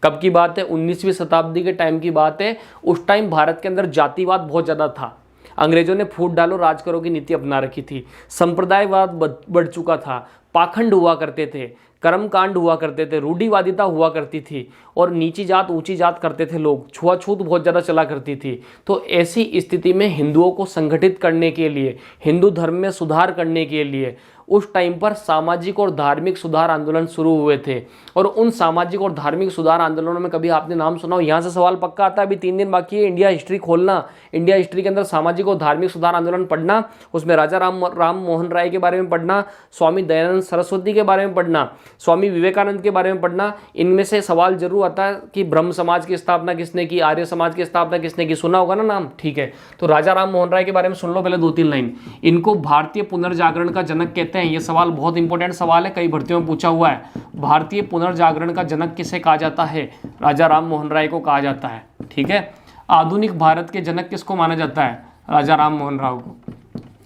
कब की बात है, 19वीं शताब्दी के टाइम की बात है। उस टाइम भारत के अंदर जातिवाद बहुत ज़्यादा था। अंग्रेजों ने फूट डालो राज करो की नीति अपना रखी थी। संप्रदायवाद बढ़ चुका था। पाखंड हुआ करते थे, कर्मकांड हुआ करते थे, रूढ़िवादिता हुआ करती थी और नीची जात ऊंची जात करते थे लोग, छुआछूत बहुत ज़्यादा चला करती थी। तो ऐसी स्थिति में हिंदुओं को संगठित करने के लिए, हिंदू धर्म में सुधार करने के लिए उस टाइम पर सामाजिक और धार्मिक सुधार आंदोलन शुरू हुए थे। और उन सामाजिक और धार्मिक सुधार आंदोलनों में कभी आपने नाम सुना हो? यहाँ से सवाल पक्का आता है। अभी 3 दिन बाकी है, इंडिया हिस्ट्री खोलना, इंडिया हिस्ट्री के अंदर सामाजिक और धार्मिक सुधार आंदोलन पढ़ना, उसमें राजा राम मोहन राय के बारे में पढ़ना, स्वामी दयानंद सरस्वती के बारे में पढ़ना, स्वामी विवेकानंद के बारे में पढ़ना। इनमें से सवाल जरूर आता है कि ब्रह्म समाज की स्थापना किसने की, आर्य समाज की स्थापना किसने की, सुना होगा ना नाम, ठीक है। तो राजा राम मोहन राय के बारे में सुन लो पहले 2-3 लाइन। इनको भारतीय पुनर्जागरण का जनक कहते हैं। ये सवाल बहुत इंपॉर्टेंट सवाल है, कई भर्तियों में पूछा हुआ है। भारतीय पुनर्जागरण का जनक किसे कहा जाता है? राजा राम मोहन राय को कहा जाता है, ठीक है। आधुनिक भारत के जनक किसको माना जाता है? राजा राम मोहन राय को,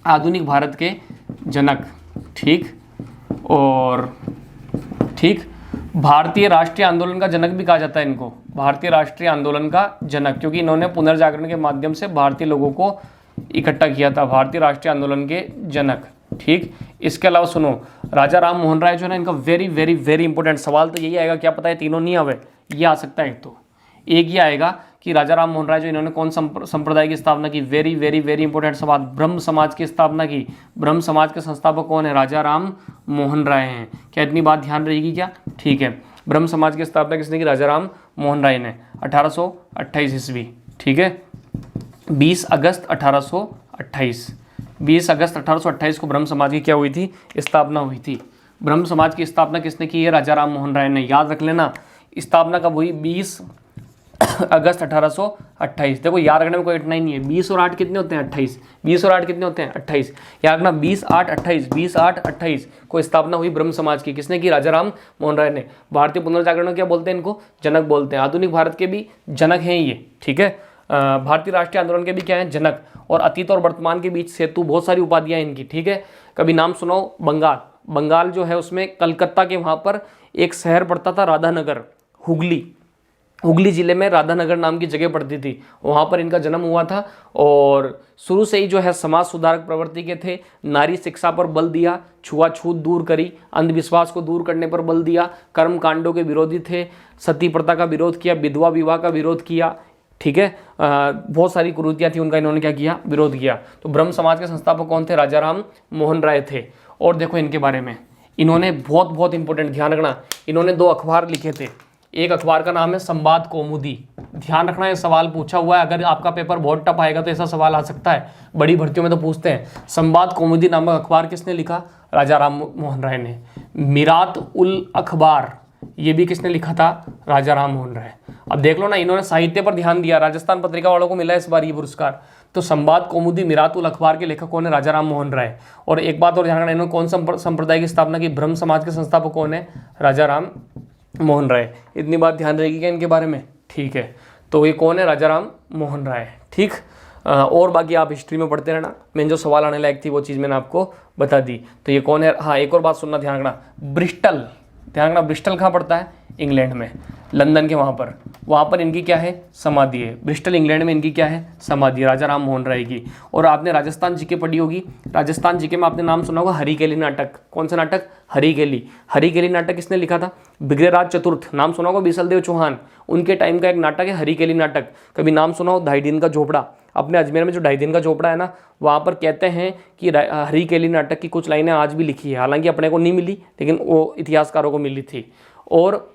आधुनिक भारत के जनक, ठीक। और ठीक, भारतीय राष्ट्रीय आंदोलन का जनक भी कहा जाता है इनको, भारतीय राष्ट्रीय आंदोलन का जनक, क्योंकि इन्होंने पुनर्जागरण के माध्यम से भारतीय लोगों को इकट्ठा किया था, भारतीय राष्ट्रीय आंदोलन के जनक, ठीक। इसके अलावा सुनो, राजा राम मोहन राय जो है ना, इनका वेरी वेरी वेरी इंपॉर्टेंट सवाल तो यही आएगा, क्या पता है तीनों नहीं आवे, ये आ सकता है एक तो, एक ही आएगा कि राजा राम मोहन राय जो इन्होंने कौन संप्रदाय की स्थापना की? वेरी वेरी वेरी इंपॉर्टेंट सवाल, ब्रह्म समाज की स्थापना की। ब्रह्म समाज के संस्थापक कौन है? राजा राम मोहन राय हैं। क्या इतनी बात ध्यान रहेगी क्या? ठीक है, ब्रह्म समाज की स्थापना किसने की? राजा राम मोहन राय ने, 1828 ईस्वी, ठीक है। 20 अगस्त 1828, 20 अगस्त 1828 को ब्रह्म समाज की क्या हुई थी? स्थापना हुई थी। ब्रह्म समाज की स्थापना किसने की है? राजा राम मोहन राय ने। याद रख लेना, स्थापना कब हुई? 20 अगस्त 1828। देखो याद रखने में कोई कठिनाई नहीं है। 20 और 8 कितने होते हैं? 28। 20 और 8 कितने होते हैं? 28। याद रखना, 20-8-28, 20-8-28 को स्थापना हुई ब्रह्म समाज की। किसने की? राजा राम मोहन राय ने। भारतीय पुनर्जागरण क्या बोलते हैं इनको? जनक बोलते हैं। आधुनिक भारत के भी जनक हैं ये, ठीक है। भारतीय राष्ट्रीय आंदोलन के भी क्या है? जनक। और अतीत और वर्तमान के बीच सेतु, बहुत सारी उपाधियां इनकी, ठीक है। कभी नाम सुनो, बंगाल, बंगाल जो है उसमें कलकत्ता के वहाँ पर एक शहर पड़ता था राधानगर, हुगली, हुगली जिले में राधानगर नाम की जगह पड़ती थी, वहाँ पर इनका जन्म हुआ था। और शुरू से ही जो है समाज सुधारक प्रवृत्ति के थे। नारी शिक्षा पर बल दिया, छुआछूत दूर करी, अंधविश्वास को दूर करने पर बल दिया, कर्म कांडों के विरोधी थे, सती प्रथा का विरोध किया, विधवा विवाह का विरोध किया, ठीक है। बहुत सारी कुरीतियाँ थी उनका, इन्होंने क्या किया? विरोध किया। तो ब्रह्म समाज के संस्थापक कौन थे? राजा राम मोहन राय थे। और देखो इनके बारे में, इन्होंने बहुत बहुत इंपॉर्टेंट, ध्यान रखना, इन्होंने 2 अखबार लिखे थे। एक अखबार का नाम है संवाद कौमुदी। ध्यान रखना, ये सवाल पूछा हुआ है, अगर आपका पेपर बहुत टफ आएगा तो ऐसा सवाल आ सकता है, बड़ी भर्तियों में तो पूछते हैं। संवाद कौमुदी नामक अखबार किसने लिखा? राजा राम मोहन राय ने। मिरात उल अखबार, ये भी किसने लिखा था? राजा राम मोहन राय। अब देख लो ना, इन्होंने साहित्य पर ध्यान दिया, राजस्थान पत्रिका वालों को मिला इस बार ये पुरस्कार। तो संवाद कौमुदी मिरात उल अखबार के लेखक कौन है? राजा राम मोहन राय। और एक बात और ध्यान रखना, इन्होंने कौन संप्रदाय की स्थापना की? ब्रह्म समाज के संस्थापक कौन है? राजा राम मोहन राय। इतनी बात ध्यान रहेगी क्या इनके बारे में? ठीक है, तो ये कौन है? राजा राम मोहन राय, ठीक। और बाकी आप हिस्ट्री में पढ़ते रहना, मैंने जो सवाल आने लायक थी वो चीज़ मैंने आपको बता दी। तो ये कौन है? हाँ, एक और बात सुनना, ध्यान रखना, ब्रिस्टल, ध्यान रखना, ब्रिस्टल कहाँ पड़ता है? इंग्लैंड में, लंदन के वहाँ पर इनकी क्या है? समाधि है। ब्रिस्टल इंग्लैंड में इनकी क्या है? समाधि, राजा राम मोहन राय की। और आपने राजस्थान जीके पढ़ी होगी, राजस्थान जीके में आपने नाम सुना होगा हरिकेली नाटक। कौन सा नाटक? हरिकेली। हरिकेली नाटक किसने लिखा था? बिग्रेराज चतुर्थ, नाम सुना होगा, बीसलदेव चौहान, उनके टाइम का एक नाटक है हरिकेली नाटक। कभी नाम सुना हो? 2.5 दिन का झोपड़ा। अपने अजमेर में जो 2.5 दिन का झोपड़ा है ना, वहाँ पर कहते हैं कि हरिकेली नाटक की कुछ लाइनें आज भी लिखी है, हालांकि अपने को नहीं मिली, लेकिन वो इतिहासकारों को मिली थी। और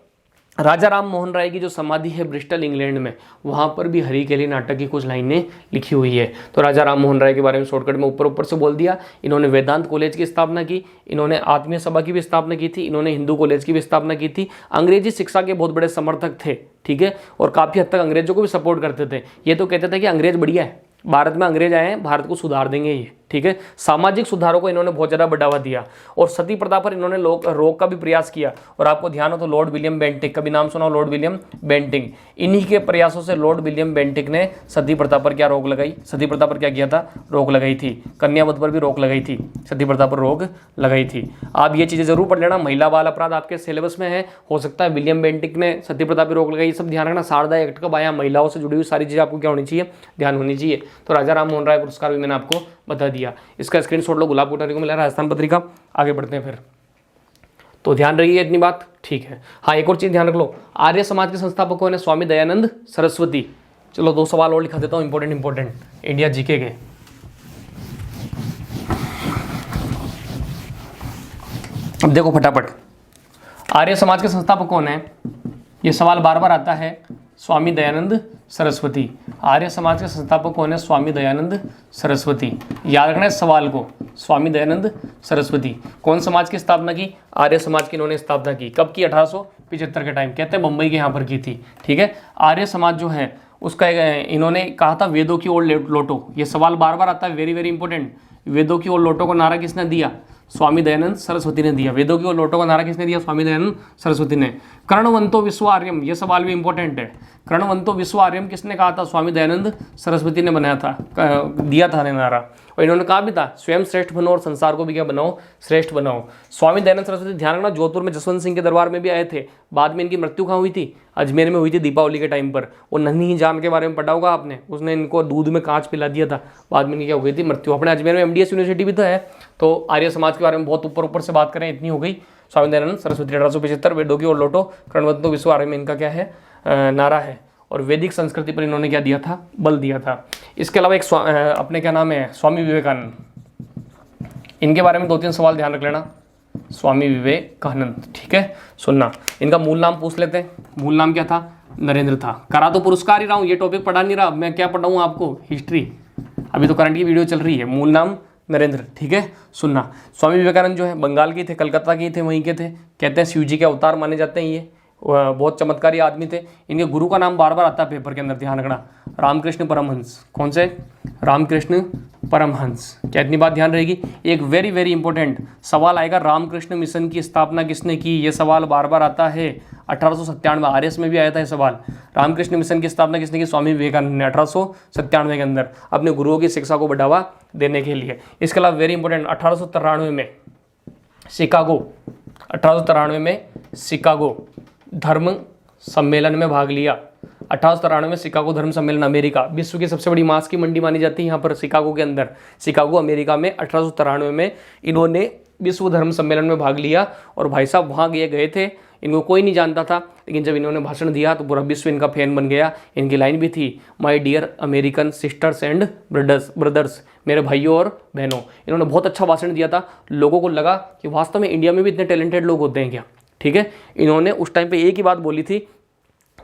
राजा राम मोहन राय की जो समाधि है ब्रिस्टल इंग्लैंड में, वहाँ पर भी हरिकेली नाटक की कुछ लाइनें लिखी हुई है। तो राजा राम मोहन राय के बारे में शॉर्टकट में ऊपर से बोल दिया। इन्होंने वेदांत कॉलेज की स्थापना की, इन्होंने आत्मीय सभा की भी स्थापना की थी, इन्होंने हिंदू कॉलेज की भी स्थापना की थी। अंग्रेजी शिक्षा के बहुत बड़े समर्थक थे, ठीक है, और काफ़ी हद तक अंग्रेजों को भी सपोर्ट करते थे। ये तो कहते थे कि अंग्रेज बढ़िया है, भारत में अंग्रेज आए हैं, भारत को सुधार देंगे ये, ठीक है। सामाजिक सुधारों को इन्होंने बहुत ज़्यादा बढ़ावा दिया। और सती प्रथा पर इन्होंने रोक का भी प्रयास किया। और आपको ध्यान हो तो लॉर्ड विलियम बेंटिक, कभी नाम सुना हो? लॉर्ड विलियम बेंटिक, इन्हीं के प्रयासों से लॉर्ड विलियम बेंटिक ने सती प्रथा पर क्या रोक लगाई? सती प्रथा पर क्या किया था? रोक लगाई थी। कन्यावध पर भी रोक लगाई थी, सती प्रथा पर रोक लगाई थी। आप ये चीज़ें जरूर पढ़ लेना, महिला बाल अपराध आपके सिलेबस में है, हो सकता है विलियम बेंटिक ने सती प्रथा पर रोक लगाई, सब ध्यान रखना। शारदा एक्ट कब आया? महिलाओं से जुड़ी हुई सारी चीज़ें आपको क्या होनी चाहिए? ध्यान होनी चाहिए। तो राजा राम मोहन राय पुरस्कार भी मैंने आपको बता दिया। इसका स्क्रीनशॉट लो, गुलाब कोठारी को मिला, राजस्थान पत्रिका। आगे बढ़ते हैं फिर। तो ध्यान रखिए इतनी बात, ठीक है। हाँ, एक और चीज़ ध्यान रख लो, आर्य समाज के संस्थापक कौन है? स्वामी दयानंद सरस्वती। चलो 2 सवाल और लिखा देता हूँ, इंपॉर्टेंट इंडिया जीके के। अब देखो फटाफट, आर्य समाज के संस्थापक कौन है? ये सवाल बार बार आता है, स्वामी दयानंद सरस्वती। आर्य समाज के संस्थापक कौन है? स्वामी दयानंद सरस्वती। याद रखना इस सवाल को, स्वामी दयानंद सरस्वती। कौन समाज की स्थापना की? आर्य समाज की इन्होंने स्थापना की। कब की? 1875 के टाइम, कहते हैं मुंबई के यहाँ पर की थी, ठीक है। आर्य समाज जो है उसका इन्होंने कहा था वेदों की ओर लौटो। ये सवाल बार बार आता है, वेरी वेरी इंपॉर्टेंट। वेदों की ओर लौटो को नारा किसने दिया? स्वामी दयानंद सरस्वती ने दिया। वेदों की ओर लौटो का नारा किसने दिया? स्वामी दयानंद सरस्वती ने। कर्णवंतो विश्व आर्यम, ये सवाल भी इंपॉर्टेंट है। कर्णवंतो विश्व आर्यम किसने कहा था? स्वामी दयानंद सरस्वती ने बनाया था, दिया था नारा। और इन्होंने कहा भी था स्वयं श्रेष्ठ बनो और संसार को भी क्या बनाओ? श्रेष्ठ बनाओ। स्वामी दयानंद सरस्वती, ध्यान रखना, जोधपुर में जसवंत सिंह के दरबार में भी आए थे। बाद में इनकी मृत्यु कहाँ हुई थी? अजमेर में हुई थी, दीपावली के टाइम पर। वो नन्ही जान के बारे में पढ़ा होगा आपने, उसने इनको दूध में कांच पिला दिया था, बाद में इनकी क्या हो गई थी? मृत्यु। अपने अजमेर में MDS यूनिवर्सिटी भी तो है। तो आर्य समाज के बारे में बहुत ऊपर से बात करें, इतनी हो गई। स्वामी दयानंद सरस्वती 1875, वेदों की ओर लौटो, कर्णवंतो विश्व आर्यम में इनका क्या है? नारा है। और वैदिक संस्कृति पर इन्होंने क्या दिया था? बल दिया था। इसके अलावा एक अपने क्या नाम है? स्वामी विवेकानंद। इनके बारे में 2-3 सवाल ध्यान रख लेना। स्वामी विवेकानंद, ठीक है, सुनना। इनका मूल नाम पूछ लेते हैं। मूल नाम क्या था? नरेंद्र था। करा तो पुरस्कार ही रहा हूँ, ये टॉपिक पढ़ा नहीं रहा, मैं क्या पढ़ाऊँ आपको? हिस्ट्री। अभी तो करंट की वीडियो चल रही है। मूल नाम नरेंद्र, ठीक है, सुनना। स्वामी विवेकानंद जो है बंगाल के थे, कलकत्ता के थे, वहीं के थे। कहते हैं शिव जी के अवतार माने जाते हैं ये। बहुत चमत्कारी आदमी थे। इनके गुरु का नाम बार बार आता है पेपर के अंदर, ध्यान रखना, रामकृष्ण परमहंस। कौन से? रामकृष्ण परमहंस। क्या इतनी बात ध्यान रहेगी? एक वेरी वेरी इंपॉर्टेंट सवाल आएगा, रामकृष्ण मिशन की स्थापना किसने की? ये सवाल बार बार आता है। 1897 RS में भी आया था ये सवाल। रामकृष्ण मिशन की स्थापना किसने की? स्वामी विवेकानंद ने 1897 के अंदर, अपने गुरुओं की शिक्षा को बढ़ावा देने के लिए। इसके अलावा वेरी इंपॉर्टेंट, 1893 में शिकागो, 1893 में शिकागो धर्म सम्मेलन में भाग लिया। 1893 में शिकागो धर्म सम्मेलन, अमेरिका, विश्व की सबसे बड़ी मांस की मंडी मानी जाती है यहाँ पर शिकागो के अंदर। शिकागो अमेरिका में 1893 में इन्होंने विश्व धर्म सम्मेलन में भाग लिया। और भाई साहब वहाँ गए थे, इनको कोई नहीं जानता था, लेकिन जब इन्होंने भाषण दिया तो पूरा विश्व इनका फैन बन गया। इनकी लाइन भी थी, my dear American sisters and brothers, मेरे भाइयों और बहनों। इन्होंने बहुत अच्छा भाषण दिया था। लोगों को लगा कि वास्तव में इंडिया में भी इतने टैलेंटेड लोग होते हैं क्या, ठीक है। इन्होंने उस टाइम पे एक ही बात बोली थी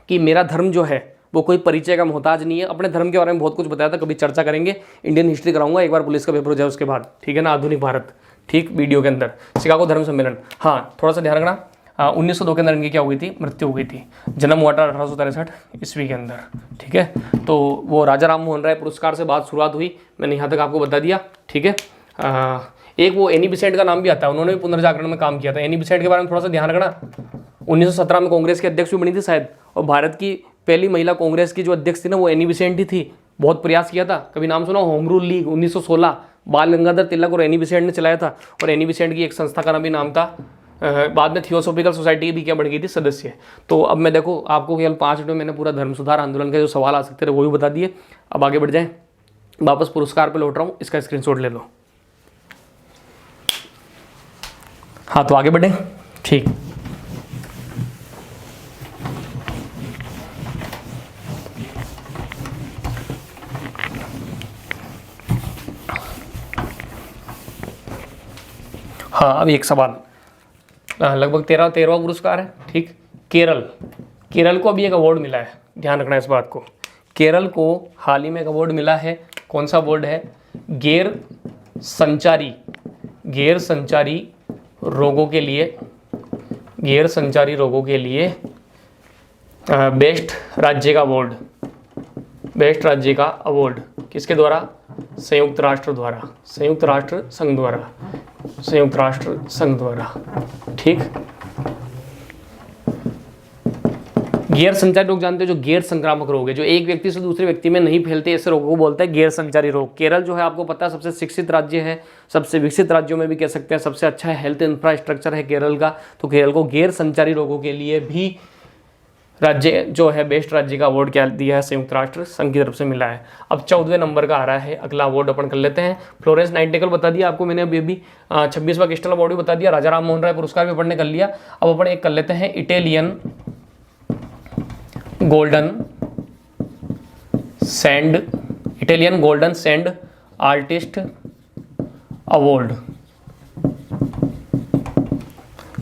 कि मेरा धर्म जो है वो कोई परिचय का मोहताज नहीं है। अपने धर्म के बारे में बहुत कुछ बताया था, कभी चर्चा करेंगे, इंडियन हिस्ट्री कराऊंगा, एक बार पुलिस का पेपर हो जाए उसके बाद, ठीक है ना, आधुनिक भारत, ठीक, वीडियो के अंदर। शिकागो धर्म सम्मेलन, हाँ थोड़ा सा ध्यान रखना, 1902 के अंदर इनकी क्या हो गई थी? मृत्यु हो गई थी। जन्म हुआ था 1863 ईस्वी के अंदर, ठीक है। तो वो राजा राम मोहन राय पुरस्कार से बात शुरुआत हुई, मैंने यहाँ तक आपको बता दिया, ठीक है। एक वो एनी बेसेंट का नाम भी आता है, उन्होंने भी पुनर्जागरण में काम किया था। एनी बेसेंट के बारे में थोड़ा सा ध्यान रखना। 1917 में कांग्रेस के अध्यक्ष भी बनी थी शायद, और भारत की पहली महिला कांग्रेस की जो अध्यक्ष थी ना, वो एनी बेसेंट ही थी। बहुत प्रयास किया था, कभी नाम सुना? होम रूल लीग 1916, बाल गंगाधर तिलक और एनी बेसेंट ने चलाया था। और एनी बेसेंट की एक संस्था का भी नाम था। बाद में थियोसॉफिकल सोसाइटी भी क्या बन गई थी? सदस्य। तो अब मैं देखो आपको केवल 5 मिनट में मैंने पूरा धर्म सुधार आंदोलन के जो सवाल आ सकते थे वो भी बता दिए। अब आगे बढ़ जाएं, वापस पुरस्कार पे लौट रहा हूँ, इसका स्क्रीनशॉट ले लो। हाँ तो आगे बढ़े, ठीक। हाँ अब एक सवाल, लगभग 13वां पुरस्कार है, ठीक। केरल को अभी एक अवार्ड मिला है, ध्यान रखना इस बात को। केरल को हाल ही में एक अवार्ड मिला है। कौन सा अवार्ड है? गैर संचारी रोगों के लिए बेस्ट राज्य का अवार्ड किसके द्वारा? संयुक्त राष्ट्र संघ द्वारा, ठीक। गैर संचारी रोग जानते हो, जो गैर संक्रामक रोग है, जो एक व्यक्ति से दूसरे व्यक्ति में नहीं फैलते, ऐसे रोगों को बोलते हैं गैर संचारी रोग। केरल जो है आपको पता है सबसे शिक्षित राज्य है, सबसे विकसित राज्यों में भी कह सकते हैं, सबसे अच्छा हेल्थ इंफ्रास्ट्रक्चर है केरल का। तो केरल को गैर संचारी रोगों के लिए भी राज्य जो है बेस्ट राज्य का अवार्ड क्या दिया है, संयुक्त राष्ट्र संघ की तरफ से मिला है। अब 14वें नंबर का आ रहा है अगला अवार्ड, अपन कर लेते हैं। फ्लोरेंस नाइटिंगेल बता दिया आपको मैंने अभी 26वां क्रिस्टल अवार्ड भी बता दिया, राजा राम मोहन राय पुरस्कार भी अपन ने कर लिया। अब अपन एक कर लेते हैं Italian golden sand artist award,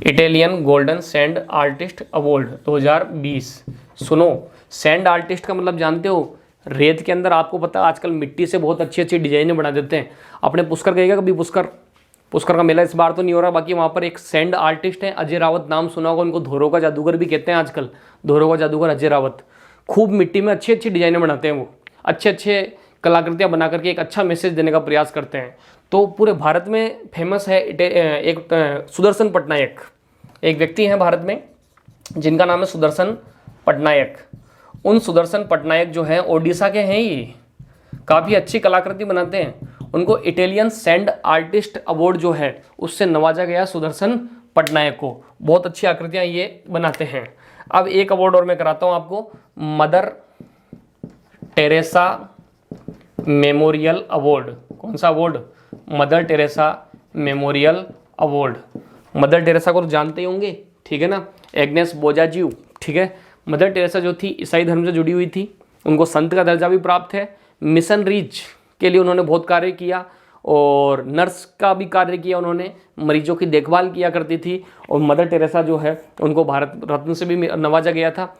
Italian golden sand artist award 2020। सुनो, सैंड आर्टिस्ट का मतलब जानते हो, रेत के अंदर आपको पता है आजकल मिट्टी से बहुत अच्छी अच्छी डिजाइनें बना देते हैं। आपने पुष्कर गएगा कभी? पुष्कर का मेला इस बार तो नहीं हो रहा, बाकी वहाँ पर एक सैंड आर्टिस्ट है अजय रावत, नाम सुना होगा, उनको धोरो का जादूगर भी कहते हैं आजकल, धोरो का जादूगर अजय रावत। खूब मिट्टी में अच्छी अच्छी डिजाइनें बनाते हैं वो, अच्छे अच्छे कलाकृतियाँ बना करके एक अच्छा मैसेज देने का प्रयास करते हैं। तो पूरे भारत में फेमस है एक सुदर्शन पटनायक, एक व्यक्ति हैं भारत में जिनका नाम है सुदर्शन पटनायक। उन सुदर्शन पटनायक जो हैं ओडिशा के हैं, ये काफ़ी अच्छी कलाकृति बनाते हैं। उनको इटालियन सैंड आर्टिस्ट अवार्ड जो है उससे नवाजा गया सुदर्शन पटनायक को। बहुत अच्छी आकृतियाँ ये बनाते हैं। अब एक अवार्ड और मैं कराता हूँ आपको, मदर टेरेसा मेमोरियल अवार्ड। कौन सा award? Mother Teresa memorial award. Mother Teresa को तो जानते ही होंगे, ठीक है ना, एग्नेस बोजाजियो, ठीक है। मदर टेरेसा जो थी ईसाई धर्म से जुड़ी हुई थी, उनको संत का दर्जा भी प्राप्त है। मिशन रीच के लिए उन्होंने बहुत कार्य किया और नर्स का भी कार्य किया, उन्होंने मरीजों की देखभाल किया करती थी। और मदर टेरेसा जो है उनको भारत रत्न से भी नवाजा गया था,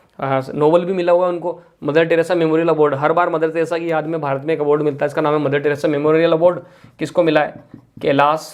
नोबल भी मिला हुआ है उनको, मदर टेरेसा मेमोरियल अवार्ड। हर बार मदर टेरेसा की याद में भारत में एक अवार्ड मिलता है, इसका नाम है मदर टेरेसा मेमोरियल अवार्ड। किसको मिला है? कैलाश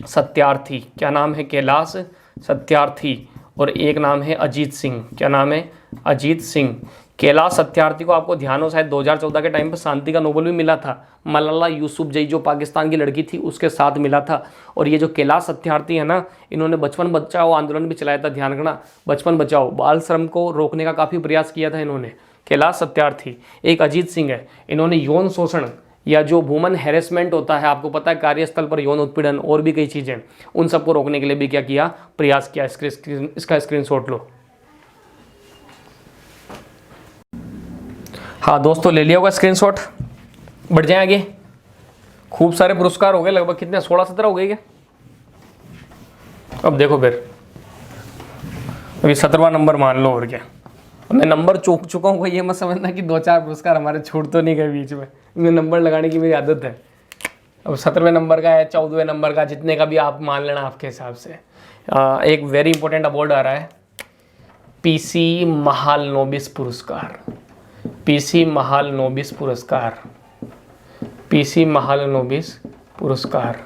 सत्यार्थी। क्या नाम है? कैलाश सत्यार्थी। और एक नाम है अजीत सिंह। क्या नाम है? अजीत सिंह। कैलाश सत्यार्थी को आपको ध्यान हो शायद 2014 के टाइम पर शांति का नोबेल भी मिला था, मलाला यूसुफजई जो पाकिस्तान की लड़की थी उसके साथ मिला था। और ये जो कैलाश सत्यार्थी है ना, इन्होंने बचपन बचाओ आंदोलन भी चलाया था, ध्यान रखना, बचपन बचाओ, बाल श्रम को रोकने का काफ़ी प्रयास किया था इन्होंने। कैलाश सत्यार्थी। एक अजीत सिंह है, इन्होंने यौन शोषण या जो वुमन हैरेसमेंट होता है, आपको पता है कार्यस्थल पर यौन उत्पीड़न और भी कई चीज़ें, उन सबको रोकने के लिए भी क्या किया? प्रयास किया। इसका स्क्रीनशॉट लो। हाँ दोस्तों, ले लिया होगा स्क्रीनशॉट। बढ़ जाए आगे। खूब सारे पुरस्कार हो गए, लगभग कितने 16-17 हो गए क्या? अब देखो फिर अभी 17वां नंबर मान लो, और क्या। मैं नंबर चूक चुका हूँ, ये मत समझना कि 2-4 पुरस्कार हमारे छूट तो नहीं गए बीच में, इनमें नंबर लगाने की मेरी आदत है। अब 17वें नंबर का है, 14वें नंबर का, जितने का भी आप मान लेना आपके हिसाब से। एक वेरी इंपॉर्टेंट अवार्ड आ रहा है, पीसी महालनोबिस पुरस्कार। पीसी महालनोबिस पुरस्कार। पीसी महालनोबिस पुरस्कार।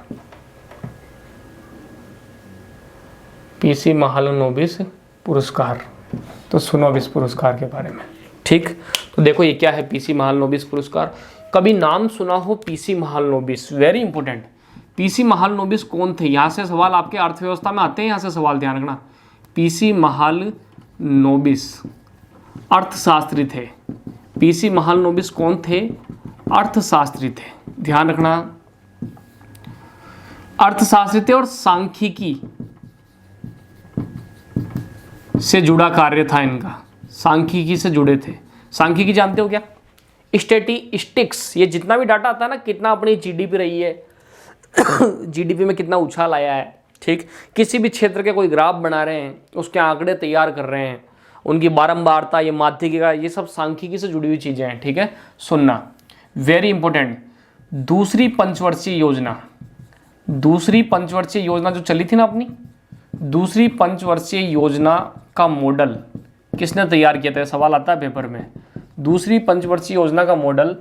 पीसी महालनोबिस पुरस्कार। तो सुनो अब इस पुरस्कार के बारे में, ठीक। तो देखो ये क्या है पीसी महालनोबिस पुरस्कार। कभी नाम सुना हो PC Mahalanobis? Very important. PC Mahalanobis कौन थे? यहाँ से सवाल आपके अर्थव्यवस्था में आते हैं, यहाँ से सवाल ध्यान रखना। पीसी महालनोबिस अर्थशास्त्री थे। पीसी महालनोबिस कौन थे? अर्थशास्त्री थे, ध्यान रखना, अर्थशास्त्री थे और सांख्यिकी से जुड़ा कार्य था इनका, सांख्यिकी से जुड़े थे। सांख्यिकी जानते हो क्या? स्टैटिस्टिक्स, ये जितना भी डाटा आता है ना, कितना अपनी जीडीपी रही है जीडीपी में कितना उछाल आया है, ठीक। किसी भी क्षेत्र के कोई ग्राफ बना रहे हैं, उसके आंकड़े तैयार कर रहे हैं, उनकी बारंबारता, ये माध्यिका, ये सब सांख्यिकी से जुड़ी हुई चीजें हैं, ठीक है। सुनना, वेरी इंपॉर्टेंट। दूसरी पंचवर्षीय योजना, दूसरी पंचवर्षीय योजना जो चली थी ना अपनी, दूसरी पंचवर्षीय योजना का मॉडल किसने तैयार किया था? सवाल आता है पेपर में। दूसरी पंचवर्षीय योजना का मॉडल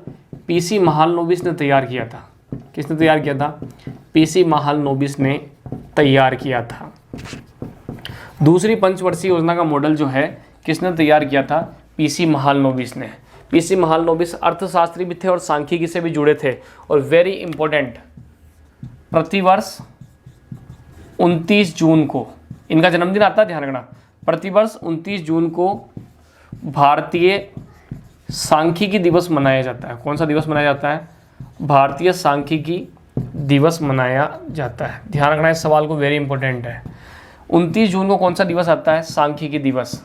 पीसी महालनोबिस ने तैयार किया था। किसने तैयार किया था? पीसी महालनोबिस ने तैयार किया था। दूसरी पंचवर्षीय योजना का मॉडल जो है किसने तैयार किया था? पीसी महालनोबिस ने। पीसी महालनोबिस अर्थशास्त्री भी थे और सांख्यिकी से भी जुड़े थे। और वेरी इंपॉर्टेंट, प्रतिवर्ष 29 जून को इनका जन्मदिन आता है, ध्यान रखना। प्रतिवर्ष 29 जून को भारतीय सांख्यिकी दिवस मनाया जाता है। कौन सा दिवस मनाया जाता है? भारतीय सांख्यिकी दिवस मनाया जाता है। ध्यान रखना इस सवाल को, वेरी इंपॉर्टेंट है। 29 जून को कौन सा दिवस आता है? सांख्यिकी दिवस।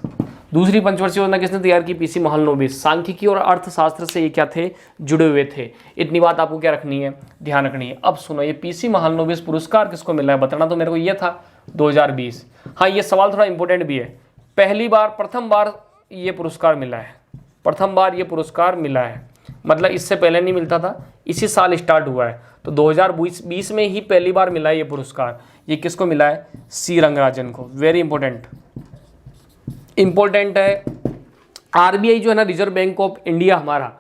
दूसरी पंचवर्षीय योजना किसने तैयार की? पीसी महालनोबिस। सांख्यिकी और अर्थशास्त्र से ये क्या थे? जुड़े हुए थे। इतनी बात आपको क्या रखनी है? ध्यान रखनी है। अब सुनो, ये पीसी महालनोबिस पुरस्कार किसको मिला है? बताना तो मेरे को ये था 2020। हाँ, ये सवाल थोड़ा इंपॉर्टेंट भी है। प्रथम बार ये पुरस्कार मिला है, प्रथम बार ये पुरस्कार मिला है, मतलब इससे पहले नहीं मिलता था, इसी साल स्टार्ट हुआ है। तो 2020 में ही पहली बार मिला है ये पुरस्कार। ये किसको मिला है? सी रंगराजन को। वेरी इंपॉर्टेंट है। आरबीआई जो है ना, रिजर्व बैंक ऑफ इंडिया हमारा,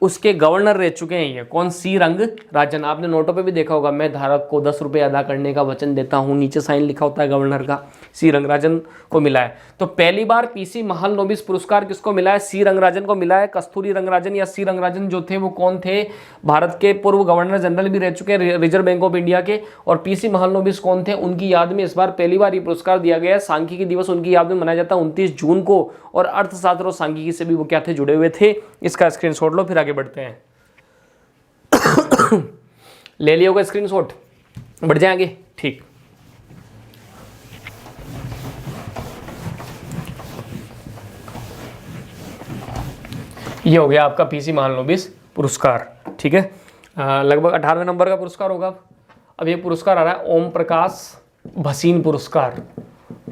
उसके गवर्नर रह चुके हैं ये। कौन? सी रंगराजन। आपने नोटों पे भी देखा होगा, मैं धारक को 10 रुपये अदा करने का वचन देता हूँ, नीचे साइन लिखा होता है गवर्नर का। सी रंगराजन को मिला है। तो पहली बार पीसी महालनोबिस पुरस्कार किसको मिला है? सी रंगराजन को मिला है। कस्तूरी रंगराजन या सी रंगराजन जो थे वो कौन थे? भारत के पूर्व गवर्नर जनरल भी रह चुके हैं रिजर्व बैंक ऑफ इंडिया के। और पीसी महालनोबिस कौन थे? उनकी याद में इस बार पहली बार ये पुरस्कार दिया गया है। सांख्यिकी दिवस उनकी याद में मनाया जाता है 29 जून को। और अर्थशास्त्र और सांख्यिकी से भी वो क्या थे? जुड़े हुए थे। इसका स्क्रीनशॉट लो, फिर आगे बढ़ते हैं। ले लिया होगा स्क्रीनशॉट, बढ़ जाएंगे। ठीक, ये हो गया आपका पीसी महालनोबिस पुरस्कार। ठीक है, लगभग 18वें नंबर का पुरस्कार होगा। अब ये पुरस्कार आ रहा है ओम प्रकाश भसीन पुरस्कार।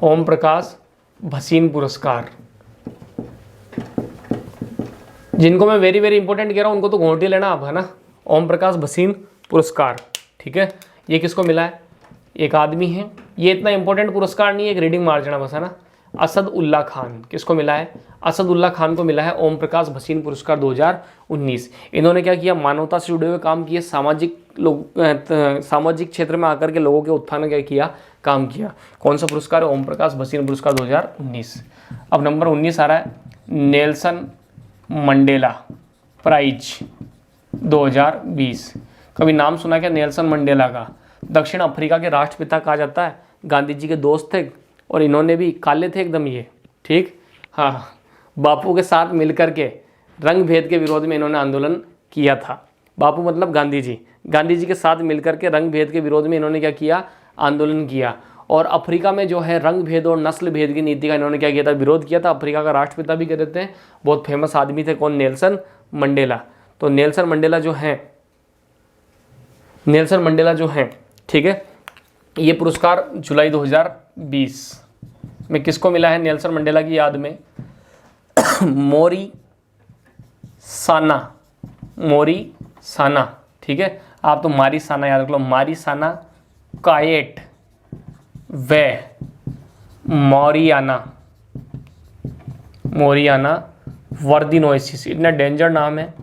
ओम प्रकाश भसीन पुरस्कार, जिनको मैं वेरी इंपॉर्टेंट कह रहा हूं उनको तो घोंटी लेना आप, है ना। ओम प्रकाश भसीन पुरस्कार, ठीक है। ये किसको मिला है? एक आदमी है, ये इतना इंपॉर्टेंट पुरस्कार नहीं है, एक रीडिंग मार जाना बस, है ना। असद उल्ला खान। किसको मिला है? असद उल्ला खान को मिला है ओम प्रकाश भसीन पुरस्कार 2019। इन्होंने क्या किया? मानवता से जुड़े हुए काम किए, सामाजिक क्षेत्र में आकर के लोगों के उत्थान क्या किया? काम किया। कौन सा पुरस्कार है? ओम प्रकाश भसीन पुरस्कार 2019। अब नंबर 19 आ रहा है नेल्सन मंडेला प्राइज 2020। कभी नाम सुना क्या नेल्सन मंडेला का? दक्षिण अफ्रीका के राष्ट्रपिता कहा जाता है, गांधी जी के दोस्त थे और इन्होंने भी काले थे एकदम ये, ठीक। हाँ, बापू के साथ मिलकर के रंग भेद के विरोध में इन्होंने आंदोलन किया था। बापू मतलब गांधी जी, गांधी जी के साथ मिलकर के रंग भेद के विरोध में इन्होंने क्या किया? आंदोलन किया। और अफ्रीका में जो है रंग भेद और नस्ल भेद की नीति का इन्होंने क्या किया था? विरोध किया था। अफ्रीका का राष्ट्रपिता भी कह देते हैं, बहुत फेमस आदमी थे। कौन? Nelson Mandela. तो नेल्सन मंडेला जो हैं, ठीक है, ये पुरस्कार जुलाई 2020 में किसको मिला है? नेल्सन मंडेला की याद में मोरी साना, ठीक है। आप तो मारी साना याद रख लो, मारी साना कायेट वे मोरियाना वर्दिनोइसिस। इतना डेंजर नाम है,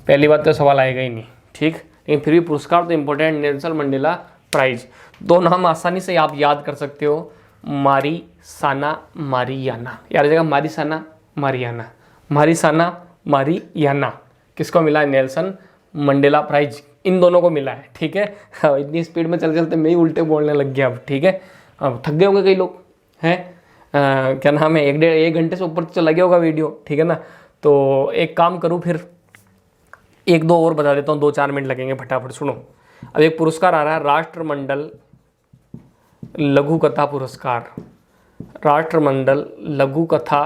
पहली बात तो सवाल आएगा ही नहीं, ठीक। लेकिन फिर भी पुरस्कार तो इंपॉर्टेंट, नेल्सन मंडेला प्राइज। दो नाम आसानी से आप याद कर सकते हो, मारी साना मारियाना। यार जगह मारी साना मारियाना। किसको मिला है? Nelson Mandela prize. इन दोनों को मिला है, ठीक है। इतनी स्पीड में चलते मैं ही उल्टे बोलने लग गया अब, ठीक है। अब थक गए होंगे कई लोग, हैं क्या नाम है, एक घंटे से ऊपर तो लगे होगा वीडियो, ठीक है ना। तो एक काम करूँ, फिर एक दो और बता देता हूँ, 2-4 मिनट लगेंगे, फटाफट सुनो। अब एक पुरस्कार आ रहा है राष्ट्रमंडल लघु कथा पुरस्कार। राष्ट्रमंडल लघु कथा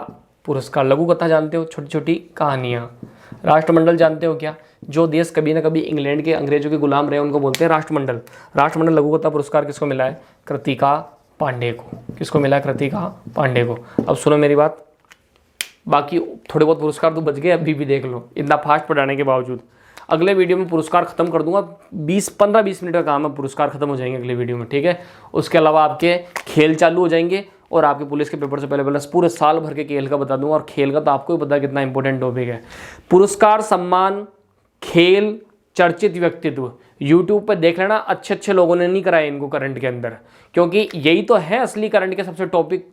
पुरस्कार। लघु कथा जानते हो? छोटी छोटी कहानियाँ। राष्ट्रमंडल जानते हो क्या? जो देश कभी ना कभी इंग्लैंड के अंग्रेजों के गुलाम रहे उनको बोलते हैं राष्ट्रमंडल। राष्ट्रमंडल लघु कथा पुरस्कार किसको मिला है? कृतिका पांडे को। किसको मिला है? कृतिका पांडे को। अब सुनो मेरी बात, बाकी थोड़े बहुत पुरस्कार तो बच गए, अभी भी देख लो, इतना फास्ट पढ़ाने के बावजूद। अगले वीडियो में पुरस्कार खत्म कर दूंगा, 15-20 मिनट का काम है, पुरस्कार खत्म हो जाएंगे अगले वीडियो में, ठीक है। उसके अलावा आपके खेल चालू हो जाएंगे और आपके पुलिस के पेपर से पहले पूरे साल भर के खेल का बता दूंगा। और खेल का तो आपको भी पता है कितना इंपॉर्टेंट टॉपिक है। पुरस्कार, सम्मान, खेल, चर्चित व्यक्तित्व, यूट्यूब पर देख लेना, अच्छे लोगों ने नहीं कराए इनको करंट के अंदर, क्योंकि यही तो है असली करंट के सबसे टॉपिक